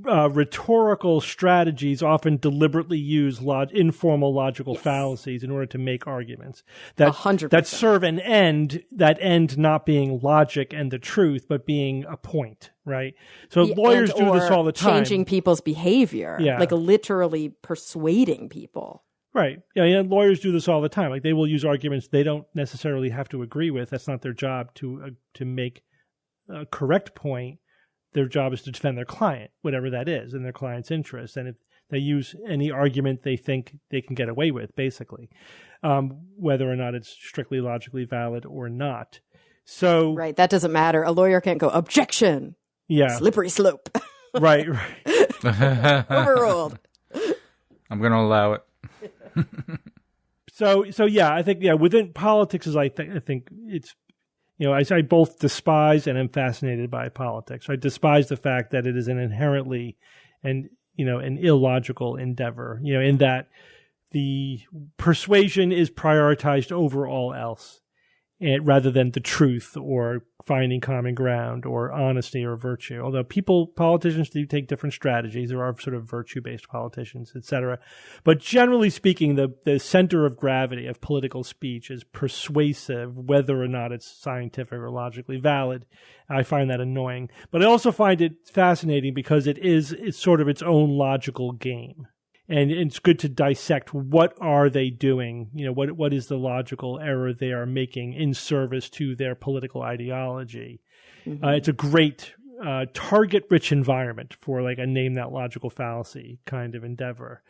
rhetorical strategies often deliberately use informal logical fallacies in order to make arguments that 100%. that serve an end, that end not being logic and the truth, but being a point, right? So lawyers do this all the time. Changing people's behavior, like literally persuading people. Right. Yeah, and lawyers do this all the time. Like, they will use arguments they don't necessarily have to agree with. That's not their job to make a correct point. Their job is to defend their client, whatever that is, in their client's interest. And if they use any argument they think they can get away with, basically, whether or not it's strictly logically valid or not. So right, that doesn't matter. A lawyer can't go, objection. Yeah. Slippery slope. Right. Overruled. I'm going to allow it. So yeah, I think within politics is I think it's I both despise and am fascinated by politics. I despise the fact that it is an inherently an illogical endeavor, in that the persuasion is prioritized over all else, rather than the truth or finding common ground or honesty or virtue. Although politicians do take different strategies. There are sort of virtue-based politicians, etc. But generally speaking, the center of gravity of political speech is persuasive, whether or not it's scientific or logically valid. I find that annoying. But I also find it fascinating because it's sort of its own logical game. And it's good to dissect what are they doing, what is the logical error they are making in service to their political ideology. Mm-hmm. It's a great target-rich environment for like a name that logical fallacy kind of endeavor.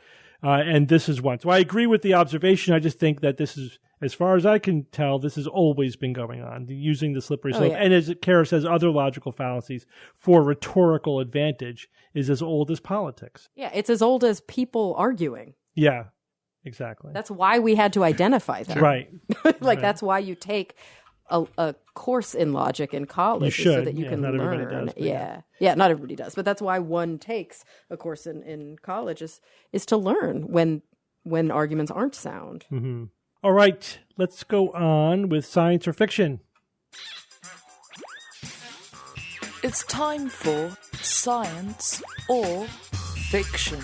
And this is one. So I agree with the observation. I just think that this is, as far as I can tell, this has always been going on, using the slippery slope. Yeah. And as Kara says, other logical fallacies for rhetorical advantage is as old as politics. Yeah, it's as old as people arguing. Yeah, exactly. That's why we had to identify them. Right. Right. That's why you take a course in logic in college, you should. So that you can not learn. Everybody does, yeah, not everybody does, but that's why one takes a course in college is to learn when arguments aren't sound. Mm-hmm. All right, let's go on with science or fiction. It's time for science or fiction.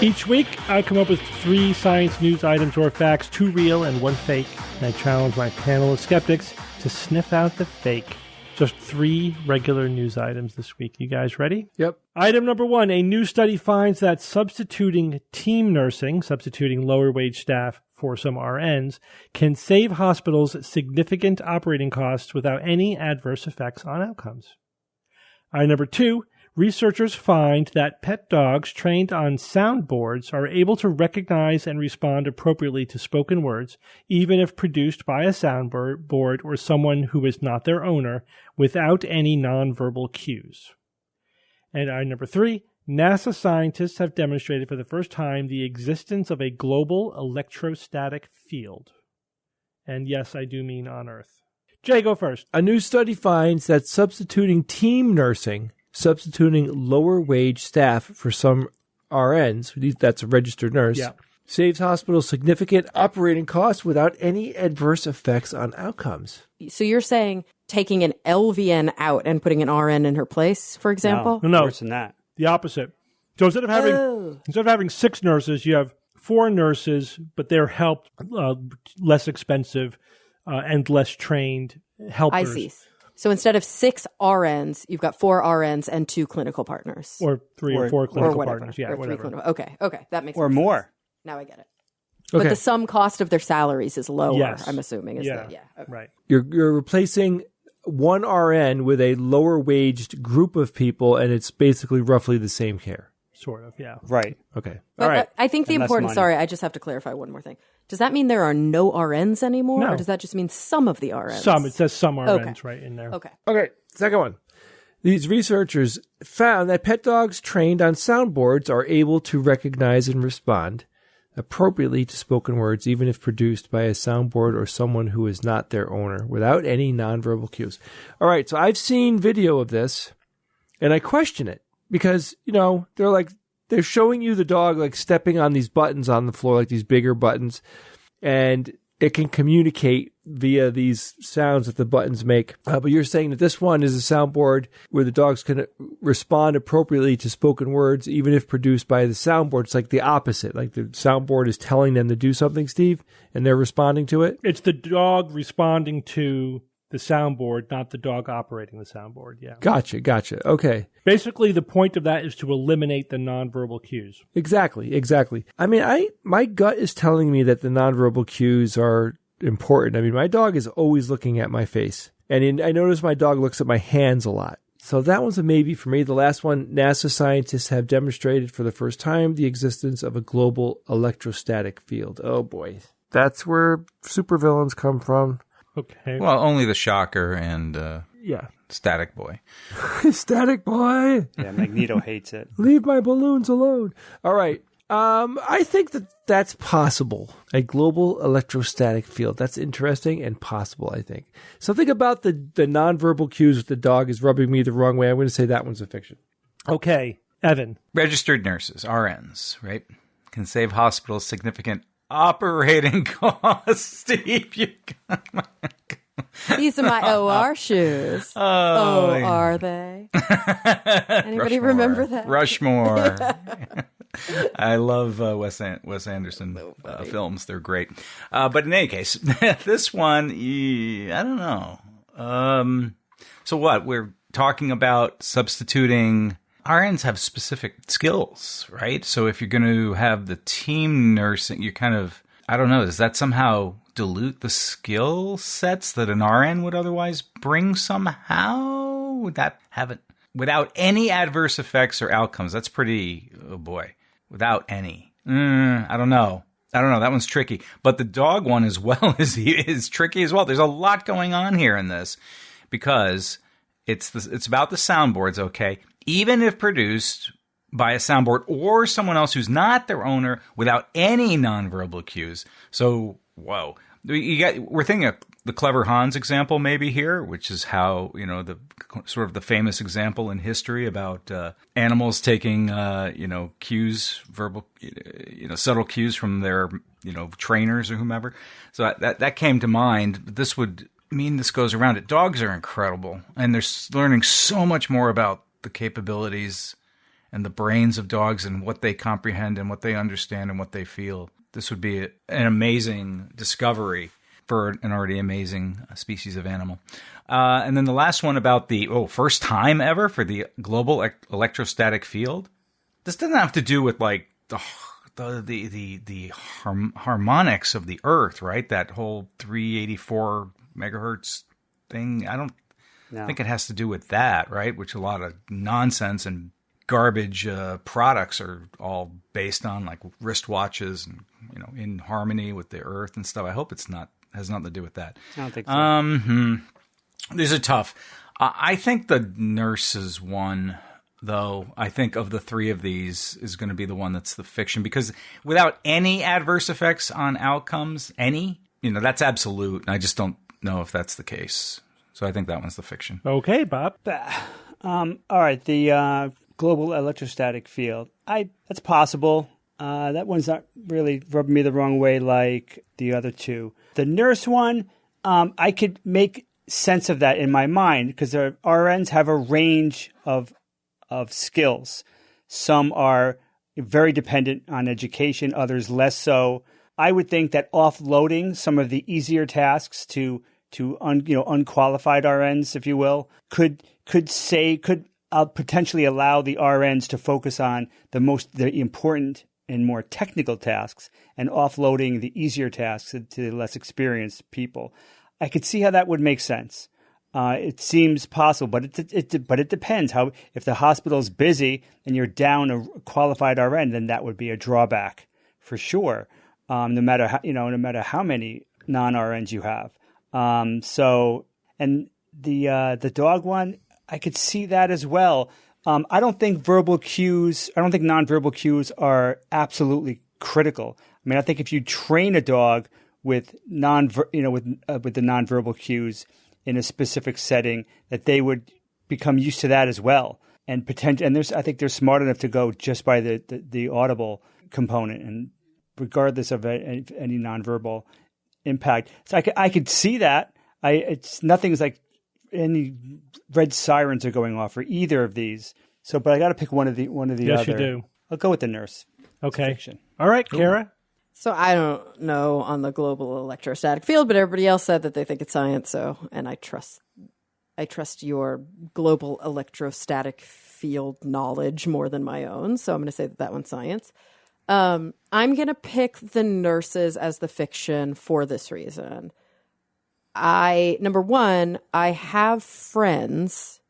Each week, I come up with 3 science news items or facts, 2 real and 1 fake, and I challenge my panel of skeptics to sniff out the fake. Just 3 regular news items this week. You guys ready? Yep. Item number 1, a new study finds that substituting team nursing, substituting lower wage staff for some RNs, can save hospitals significant operating costs without any adverse effects on outcomes. Item number 2, researchers find that pet dogs trained on soundboards are able to recognize and respond appropriately to spoken words, even if produced by a soundboard or someone who is not their owner, without any nonverbal cues. And item number 3, NASA scientists have demonstrated for the first time the existence of a global electrostatic field. And yes, I do mean on Earth. Jay, go first. A new study finds that substituting team nursing, substituting lower wage staff for some RNs, that's a registered nurse, saves hospitals significant operating costs without any adverse effects on outcomes. So you're saying taking an LVN out and putting an RN in her place, for example? No, worse than that. The opposite. So instead of having 6 nurses, you have 4 nurses, but they're helped less expensive and less trained helpers. I see. So instead of 6 RNs, you've got 4 RNs and 2 clinical partners. Or 3 or 4 clinical or partners. Yeah, or whatever. Okay, that makes sense. Or more. Sense. Now I get it. Okay. But the sum cost of their salaries is lower, yes. I'm assuming. Okay. Right. You're replacing one RN with a lower waged group of people, and it's basically roughly the same care. Sort of, yeah. Right. Okay. But all right. I think the important, sorry, I just have to clarify one more thing. Does that mean there are no RNs anymore? No. Or does that just mean some of the RNs? Some. It says some RNs right in there. Okay. Second one. These researchers found that pet dogs trained on soundboards are able to recognize and respond appropriately to spoken words, even if produced by a soundboard or someone who is not their owner, without any nonverbal cues. All right, so I've seen video of this, and I question it because, they're showing you the dog like stepping on these buttons on the floor, like these bigger buttons, and it can communicate via these sounds that the buttons make. But you're saying that this one is a soundboard where the dogs can respond appropriately to spoken words, even if produced by the soundboard. It's like the opposite. Like the soundboard is telling them to do something, Steve, and they're responding to it? It's the dog responding to the soundboard, not the dog operating the soundboard. Yeah. Gotcha. Okay. Basically, the point of that is to eliminate the nonverbal cues. Exactly. I mean, my gut is telling me that the nonverbal cues are important. I mean, my dog is always looking at my face. And I notice my dog looks at my hands a lot. So that one's a maybe for me. The last one, NASA scientists have demonstrated for the first time the existence of a global electrostatic field. Oh, boy. That's where supervillains come from. Okay. Well, only the Shocker and Static Boy. Static Boy. Yeah, Magneto hates it. Leave my balloons alone. All right. I think that's possible. A global electrostatic field. That's interesting and possible, I think. Something about the nonverbal cues with the dog is rubbing me the wrong way. I'm going to say that one's a fiction. Okay, Evan. Registered nurses, RNs, right? Can save hospitals significant operating costs. Steve, you got my... These are my OR shoes. Oh, are they? Anybody Rushmore. remember that? Rushmore. I love Wes Anderson films. They're great. But in any case, this one, I don't know. So what? We're talking about substituting. RNs have specific skills, right? So if you're going to have the team nursing, you kind of, I don't know, does that somehow dilute the skill sets that an RN would otherwise bring somehow? Would that have it without any adverse effects or outcomes? That's pretty, oh boy, without any. I don't know. That one's tricky. But the dog one as well is tricky as well. There's a lot going on here in this because it's about the soundboards, okay? Even if produced by a soundboard or someone else who's not their owner without any nonverbal cues. So, whoa. We're thinking of the Clever Hans example maybe here, which is how, the sort of the famous example in history about animals taking, cues, verbal, subtle cues from their, trainers or whomever. So that came to mind. But this would mean this goes around it. Dogs are incredible, and they're learning so much more about the capabilities and the brains of dogs and what they comprehend and what they understand and what they feel. This would be an amazing discovery for an already amazing species of animal. And then the last one about the first time ever for the global electrostatic field. This doesn't have to do with like the harmonics of the Earth, right? That whole 384 megahertz thing. I don't think it has to do with that, right? Which a lot of nonsense and garbage products are all based on, like wristwatches and in harmony with the Earth and stuff. I hope has nothing to do with that. I don't think so. These are tough. I think the nurses one, though, I think of the three of these is going to be the one that's the fiction, because without any adverse effects on outcomes, that's absolute. And I just don't know if that's the case. So I think that one's the fiction. Okay, Bob. All right, the global electrostatic field. That's possible. That one's not really rubbing me the wrong way like the other two. The nurse one, I could make sense of that in my mind because the RNs have a range of skills. Some are very dependent on education, others less so. I would think that offloading some of the easier tasks to unqualified RNs, if you will, could potentially allow the RNs to focus on the important and more technical tasks and offloading the easier tasks to the less experienced people. I could see how that would make sense. It seems possible, but it depends. If the hospital's busy and you're down a qualified RN, then that would be a drawback for sure. No matter how many non-RNs you have. And the dog one, I could see that as well. I don't think nonverbal cues are absolutely critical. I mean, I think if you train a dog with the nonverbal cues in a specific setting, that they would become used to that as well. And I think they're smart enough to go just by the audible component, and regardless of any nonverbal impact. So I could see that. Nothing's like any red sirens are going off for either of these. So, but I got to pick one of the yes, other. Yes, you do. I'll go with the nurse. Okay. Fiction. All right, Kara. So I don't know on the global electrostatic field, but everybody else said that they think it's science. So, and I trust your global electrostatic field knowledge more than my own. So I'm going to say that one's science. I'm going to pick the nurses as the fiction for this reason. Number one, I have friends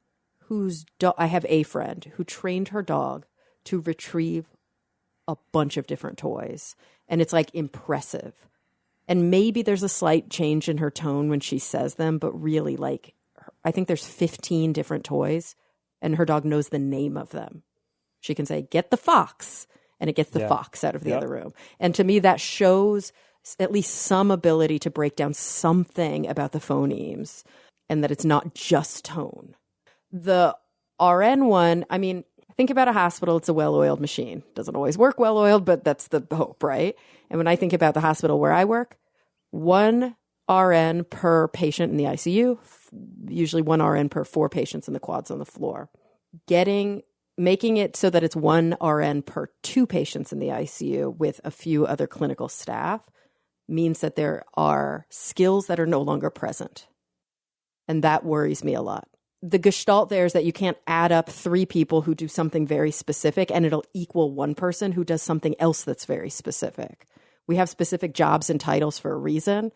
I have a friend who trained her dog to retrieve a bunch of different toys. And it's like impressive. And maybe there's a slight change in her tone when she says them, but really like, I think there's 15 different toys and her dog knows the name of them. She can say, get the fox. and it gets the fox out of the other room. And to me, that shows at least some ability to break down something about the phonemes and that it's not just tone. The RN one, I mean, think about a hospital. It's a well-oiled machine. Doesn't always work well-oiled, but that's the hope, right? And when I think about the hospital where I work, 1 RN per patient in the ICU, usually 1 RN per 4 patients in the quads on the floor. Making it so that it's 1 RN per 2 patients in the ICU with a few other clinical staff means that there are skills that are no longer present. And that worries me a lot. The gestalt there is that you can't add up 3 people who do something very specific and it'll equal 1 person who does something else that's very specific. We have specific jobs and titles for a reason.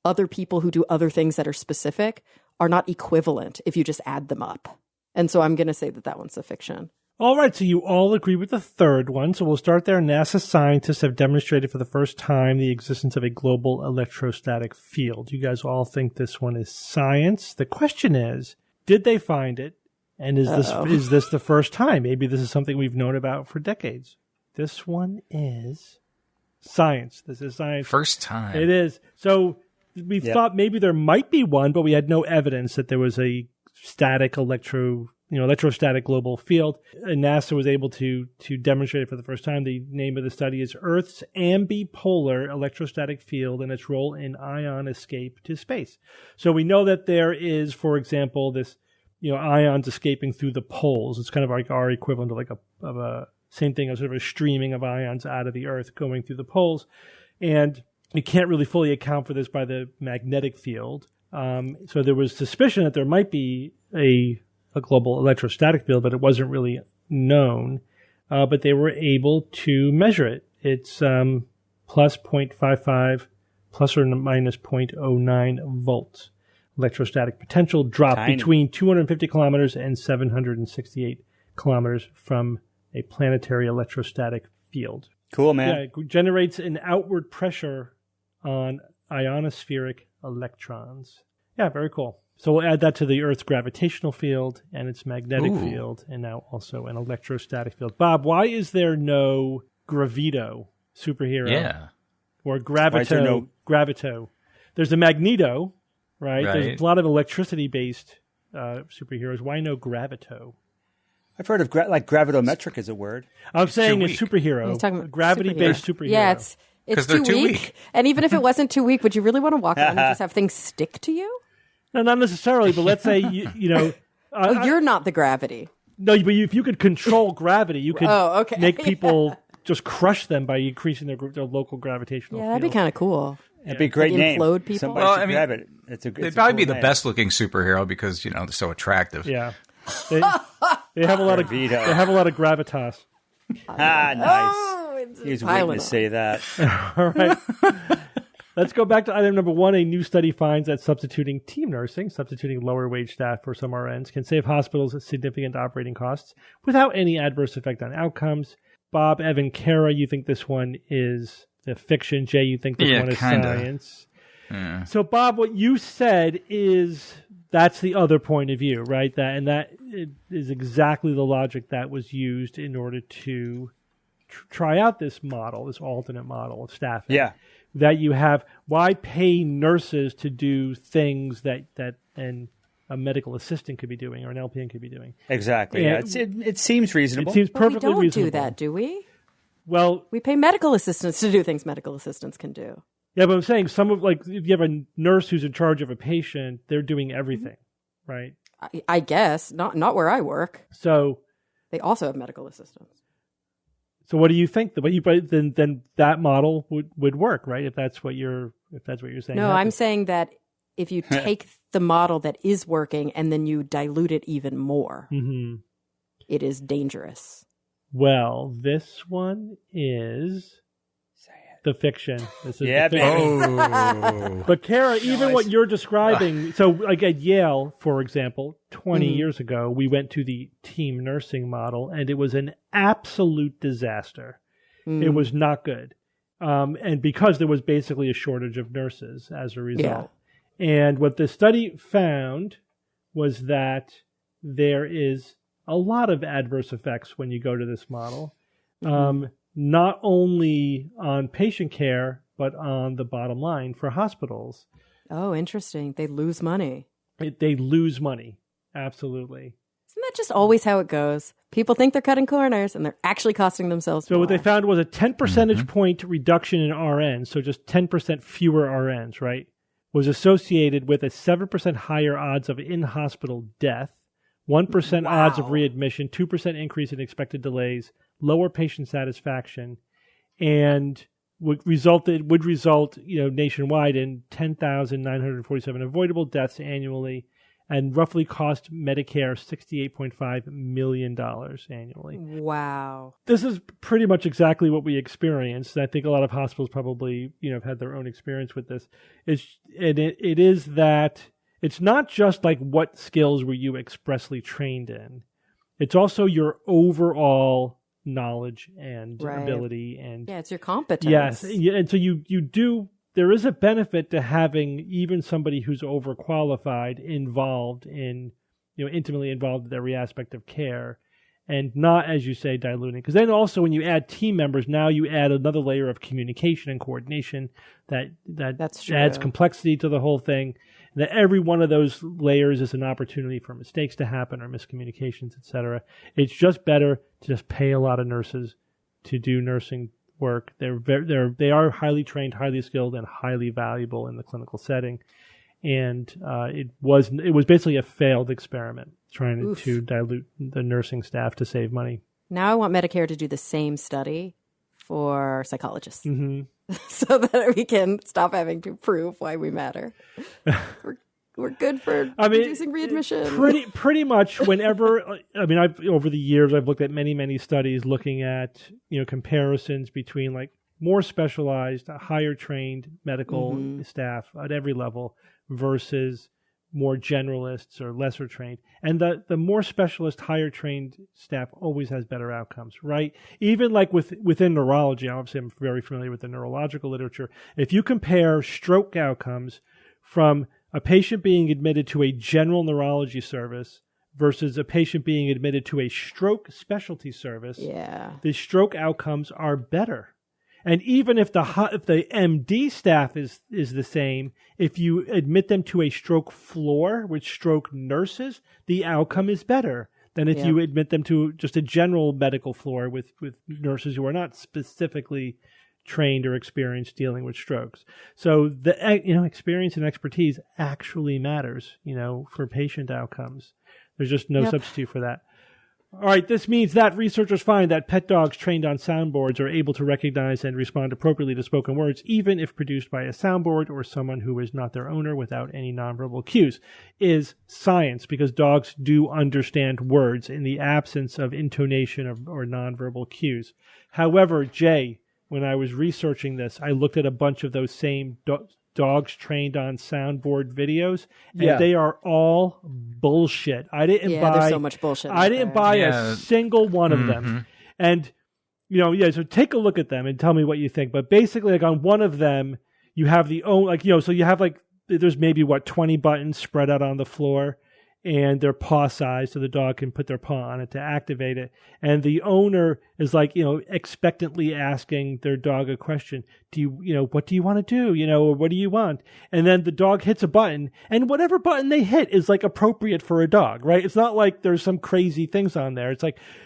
Other people who do other things that are specific are not equivalent if you just add them up. And so I'm going to say that one's a fiction. All right, so you all agree with the third one. So we'll start there. NASA scientists have demonstrated for the first time the existence of a global electrostatic field. You guys all think this one is science. The question is, did they find it? And is this the first time? Maybe this is something we've known about for decades. This one is science. This is science. First time. It is. So we thought maybe there might be one, but we had no evidence that there was a static electrostatic global field. And NASA was able to demonstrate it for the first time. The name of the study is Earth's Ambipolar Electrostatic Field and its role in ion escape to space. So we know that there is, for example, this, ions escaping through the poles. It's kind of like our equivalent of a same thing as sort of a streaming of ions out of the Earth going through the poles. And we can't really fully account for this by the magnetic field. So there was suspicion that there might be a global electrostatic field, but it wasn't really known. But they were able to measure it. It's plus 0.55, plus or minus 0.09 volts. Electrostatic potential drop between 250 kilometers and 768 kilometers from a planetary electrostatic field. Cool, man. Yeah, it generates an outward pressure on ionospheric electrons. Yeah, very cool. So we'll add that to the Earth's gravitational field and its magnetic field, and now also an electrostatic field. Bob, why is there no Gravito superhero? Yeah. Or Gravito. There's a Magneto, right? There's a lot of electricity-based superheroes. Why no Gravito? I've heard of gravidometric is a word. I'm saying a He's superhero. talking about Gravity-based superhero. Yeah, it's too weak. And even if it wasn't too weak, would you really want to walk around and just have things stick to you? No, not necessarily, but let's say, you're not the gravity. No, but if you could control gravity, you could make people just crush them by increasing their local gravitational field. Yeah, that'd be kind of cool. It'd be a great name. Implode people. Somebody should grab it. They'd probably be the best looking superhero because, they're so attractive. Yeah. They have a lot of gravitas. Nice. He was waiting to say that. All right. Let's go back to item number 1. A new study finds that substituting team nursing, substituting lower wage staff for some RNs, can save hospitals significant operating costs without any adverse effect on outcomes. Bob, Evan, Kara, you think this one is the fiction. Jay, you think this one is science. Yeah. So, Bob, what you said is that's the other point of view, right? That is exactly the logic that was used in order to try out this model, this alternate model of staffing. Yeah. That you have, why pay nurses to do things that a medical assistant could be doing or an LPN could be doing? Exactly. Yeah. It seems reasonable. It seems perfectly reasonable. We don't reasonable. do that, do we? Well, we pay medical assistants to do things medical assistants can do. Yeah, but I'm saying if you have a nurse who's in charge of a patient, they're doing everything, right? I guess not where I work. So they also have medical assistants. So what do you think? Then that model would work, right? If that's what you're saying. No, I'm saying that if you take the model that is working and then you dilute it even more, it is dangerous. Well, this one is the fiction. This is the fiction. Oh. But Kara, even what you're describing, so like at Yale, for example, 20 years ago, we went to the team nursing model, and it was an absolute disaster. It was not good. And because there was basically a shortage of nurses as a result. Yeah. And what the study found was that there is a lot of adverse effects when you go to this model. not only on patient care, but on the bottom line for hospitals. Oh, interesting. They lose money. They lose money. Absolutely. Isn't that just always how it goes? People think they're cutting corners and they're actually costing themselves So more. what they found was a 10 percentage point reduction in RNs, so just 10% fewer RNs, right, was associated with a 7% higher odds of in-hospital death, 1% odds of readmission, 2% increase in expected delays, lower patient satisfaction, and would result, nationwide in 10,947 avoidable deaths annually, and roughly cost Medicare $68.5 million annually. Wow. This is pretty much exactly what we experienced. I think a lot of hospitals probably, have had their own experience with this. It is that it's not just like what skills were you expressly trained in. It's also your overall knowledge and ability, and it's your competence. Yes, and so you do. There is a benefit to having even somebody who's overqualified involved in, intimately involved in every aspect of care, and not, as you say, diluting. Because then also when you add team members, now you add another layer of communication and coordination that adds complexity to the whole thing. That every one of those layers is an opportunity for mistakes to happen or miscommunications, etc. It's just better to just pay a lot of nurses to do nursing work. They are highly trained, highly skilled, and highly valuable in the clinical setting. And it was basically a failed experiment trying to dilute the nursing staff to save money. Now I want Medicare to do the same study for psychologists. So that we can stop having to prove why we matter. We're good for reducing readmission. Pretty much whenever, over the years, I've looked at many studies looking at, comparisons between like more specialized, higher trained medical staff at every level versus more generalists or lesser trained. And the more specialist, higher trained staff always has better outcomes, right? Even like within neurology, obviously I'm very familiar with the neurological literature. If you compare stroke outcomes from a patient being admitted to a general neurology service versus a patient being admitted to a stroke specialty service, the stroke outcomes are better. And even if the MD staff is the same, if you admit them to a stroke floor with stroke nurses, the outcome is better than if you admit them to just a general medical floor with nurses who are not specifically trained or experienced dealing with strokes. So the experience and expertise actually matters, for patient outcomes. There's just no substitute for that. All right, this means that researchers find that pet dogs trained on soundboards are able to recognize and respond appropriately to spoken words, even if produced by a soundboard or someone who is not their owner without any nonverbal cues. Is science, because dogs do understand words in the absence of intonation or nonverbal cues. However, Jay, when I was researching this, I looked at a bunch of those same dogs trained on soundboard videos, and they are all bullshit. I didn't buy. There's so much bullshit. I didn't buy a single one of them. And so take a look at them and tell me what you think. But basically, like on one of them, you have so you have there's maybe 20 buttons spread out on the floor, and they're paw sized, so the dog can put their paw on it to activate it. And the owner is expectantly asking their dog a question. What do you want to do? Or what do you want? And then the dog hits a button, and whatever button they hit is appropriate for a dog, right? It's not like there's some crazy things on there. It's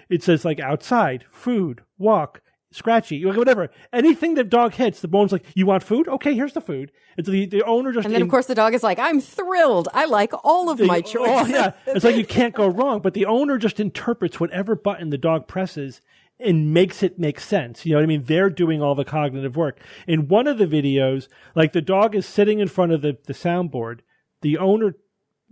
it says outside, food, walk, scratchy, whatever. Anything the dog hits, the bone's you want food? Okay, here's the food. It's the owner just... And then, of course, the dog is I'm thrilled. I like all of my choices. Oh, yeah. It's you can't go wrong. But the owner just interprets whatever button the dog presses and makes it make sense. You know what I mean? They're doing all the cognitive work. In one of the videos, the dog is sitting in front of the soundboard. The owner,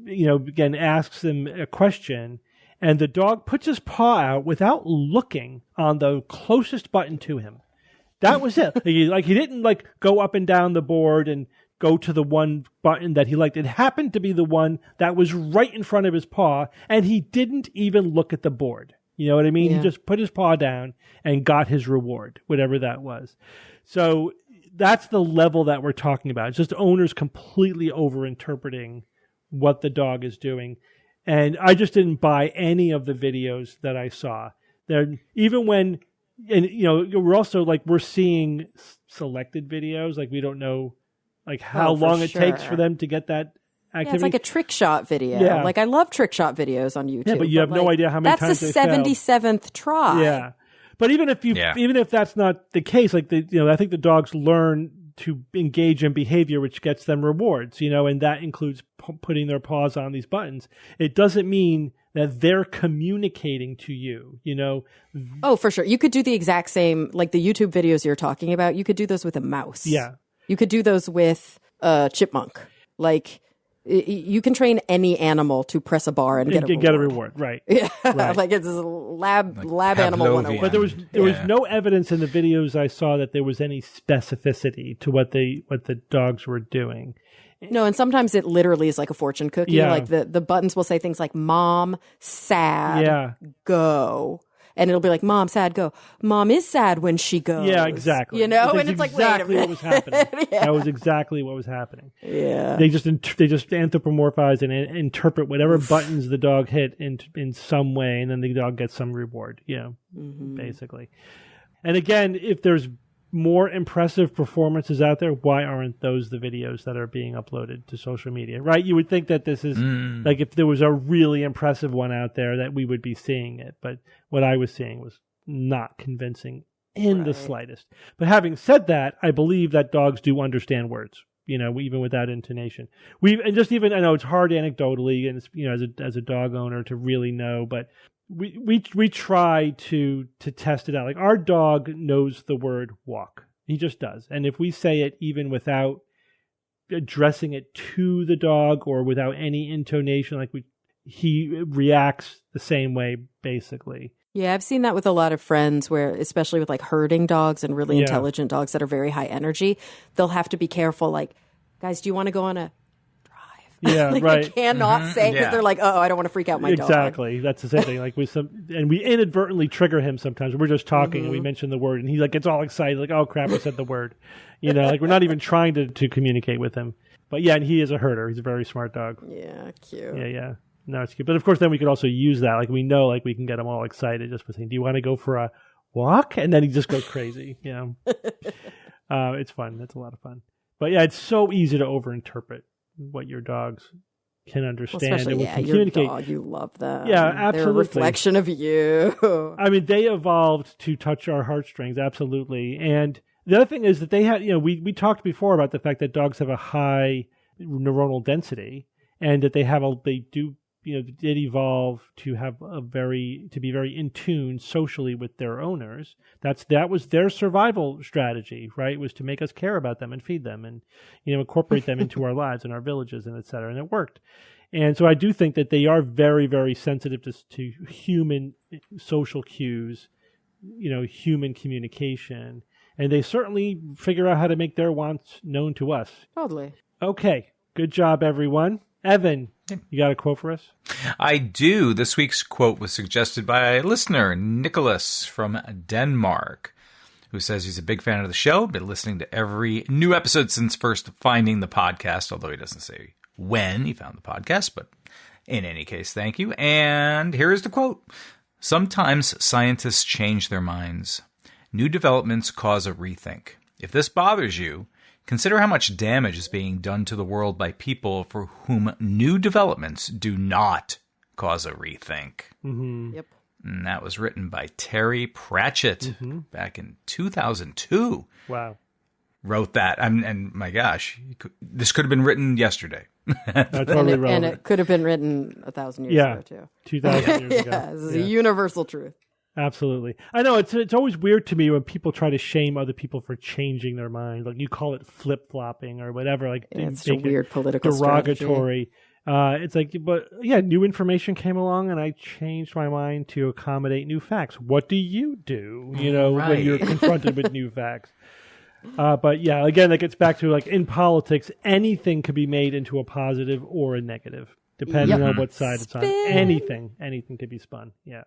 again, asks them a question, and the dog puts his paw out without looking on the closest button to him. That was it. He didn't go up and down the board and go to the one button that he liked. It happened to be the one that was right in front of his paw, and he didn't even look at the board. You know what I mean? Yeah. He just put his paw down and got his reward, whatever that was. So that's the level that we're talking about. It's just owners completely over-interpreting what the dog is doing. And I just didn't buy any of the videos that I saw. Even when and we're also like we're seeing selected videos, like we don't know like how long it takes for them to get that activity. Yeah, it's like a trick shot video. Yeah. Like I love trick shot videos on YouTube. Yeah, but you have no idea how many times that's they the failed. 77th try. Yeah, but even if that's not the case, like I think the dogs learn to engage in behavior which gets them rewards, and that includes putting their paws on these buttons. It doesn't mean that they're communicating to you, Oh, for sure. You could do the exact same, like the YouTube videos you're talking about. You could do those with a mouse. Yeah. You could do those with a chipmunk. Like you can train any animal to press a bar and get a reward. Right. Yeah. Right. Like it's lab animal 101. But there was no evidence in the videos I saw that there was any specificity to what the dogs were doing. No, and sometimes it literally is like a fortune cookie. Yeah. Like the buttons will say things like "Mom, sad, go," and it'll be like "Mom, sad, go." Mom is sad when she goes. Yeah, exactly. And it's like, wait a minute. What was happening. That was exactly what was happening. Yeah. They just anthropomorphize and interpret whatever buttons the dog hit in some way, and then the dog gets some reward. Basically. And again, if there's more impressive performances out there, why aren't those the videos that are being uploaded to social media, right? You would think that this is like if there was a really impressive one out there that we would be seeing it, but what I was seeing was not convincing in the slightest. But having said that, I believe that dogs do understand words, even without intonation. I know it's hard anecdotally and it's, as a dog owner to really know, but we try to test it out. Like our dog knows the word walk. He just does. And if we say it even without addressing it to the dog or without any intonation, he reacts the same way basically. Yeah, I've seen that with a lot of friends where, especially with like herding dogs and really intelligent dogs that are very high energy, they'll have to be careful. Like, guys, do you want to go on a Yeah, right. They cannot say because they're like, oh, I don't want to freak out my dog. Exactly. That's the same thing. Like and we inadvertently trigger him sometimes. We're just talking and we mention the word and he gets all excited, like, oh crap, I said the word. Like we're not even trying to communicate with him. But yeah, and he is a herder. He's a very smart dog. Yeah, cute. Yeah. No, it's cute. But of course, then we could also use that. Like we know, like we can get him all excited just by saying, "Do you want to go for a walk?" And then he just goes crazy. It's fun. It's a lot of fun. But yeah, it's so easy to overinterpret what your dogs can understand and will communicate. Your dog, you love them. Yeah, absolutely. They're a reflection of you. I mean, they evolved to touch our heartstrings, absolutely. And the other thing is that they have, we talked before about the fact that dogs have a high neuronal density, and that they did evolve to be very in tune socially with their owners. That was their survival strategy, right? Was to make us care about them and feed them and, incorporate them into our lives and our villages and et cetera. And it worked. And so I do think that they are very, very sensitive to human social cues, human communication. And they certainly figure out how to make their wants known to us. Totally. Okay. Good job, everyone. Evan, you got a quote for us? I do. This week's quote was suggested by a listener, Nicholas from Denmark, who says he's a big fan of the show, been listening to every new episode since first finding the podcast, although he doesn't say when he found the podcast, but in any case, thank you. And here is the quote. Sometimes scientists change their minds. New developments cause a rethink. If this bothers you, consider how much damage is being done to the world by people for whom new developments do not cause a rethink. Mm-hmm. Yep. And that was written by Terry Pratchett back in 2002. Wow. Wrote that. And my gosh, this could have been written yesterday. And it could have been written 1,000 years ago, too. 2,000 years ago. Yeah, this is a universal truth. Absolutely. I know it's always weird to me when people try to shame other people for changing their mind. Like you call it flip-flopping or whatever. Like it's a weird political derogatory. It's like, but yeah, new information came along and I changed my mind to accommodate new facts. What do you do? When you're confronted with new facts. But yeah, again, that gets back to like in politics, anything could be made into a positive or a negative, depending on what side it's on. Anything could be spun. Yeah.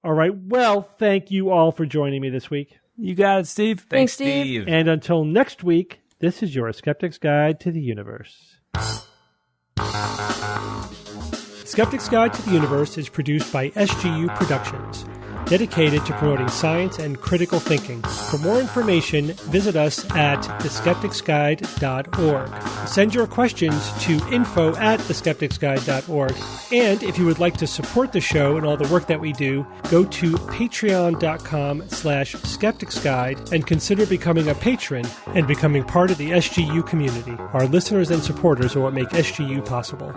All right. Well, thank you all for joining me this week. You got it, Steve. Thanks, Steve. And until next week, this is your Skeptic's Guide to the Universe. Skeptic's Guide to the Universe is produced by SGU Productions. dedicated to promoting science and critical thinking. For more information, visit us at theskepticsguide.org. Send your questions to info@theskepticsguide.org. And if you would like to support the show and all the work that we do, go to patreon.com/skepticsguide and consider becoming a patron and becoming part of the SGU community. Our listeners and supporters are what make SGU possible.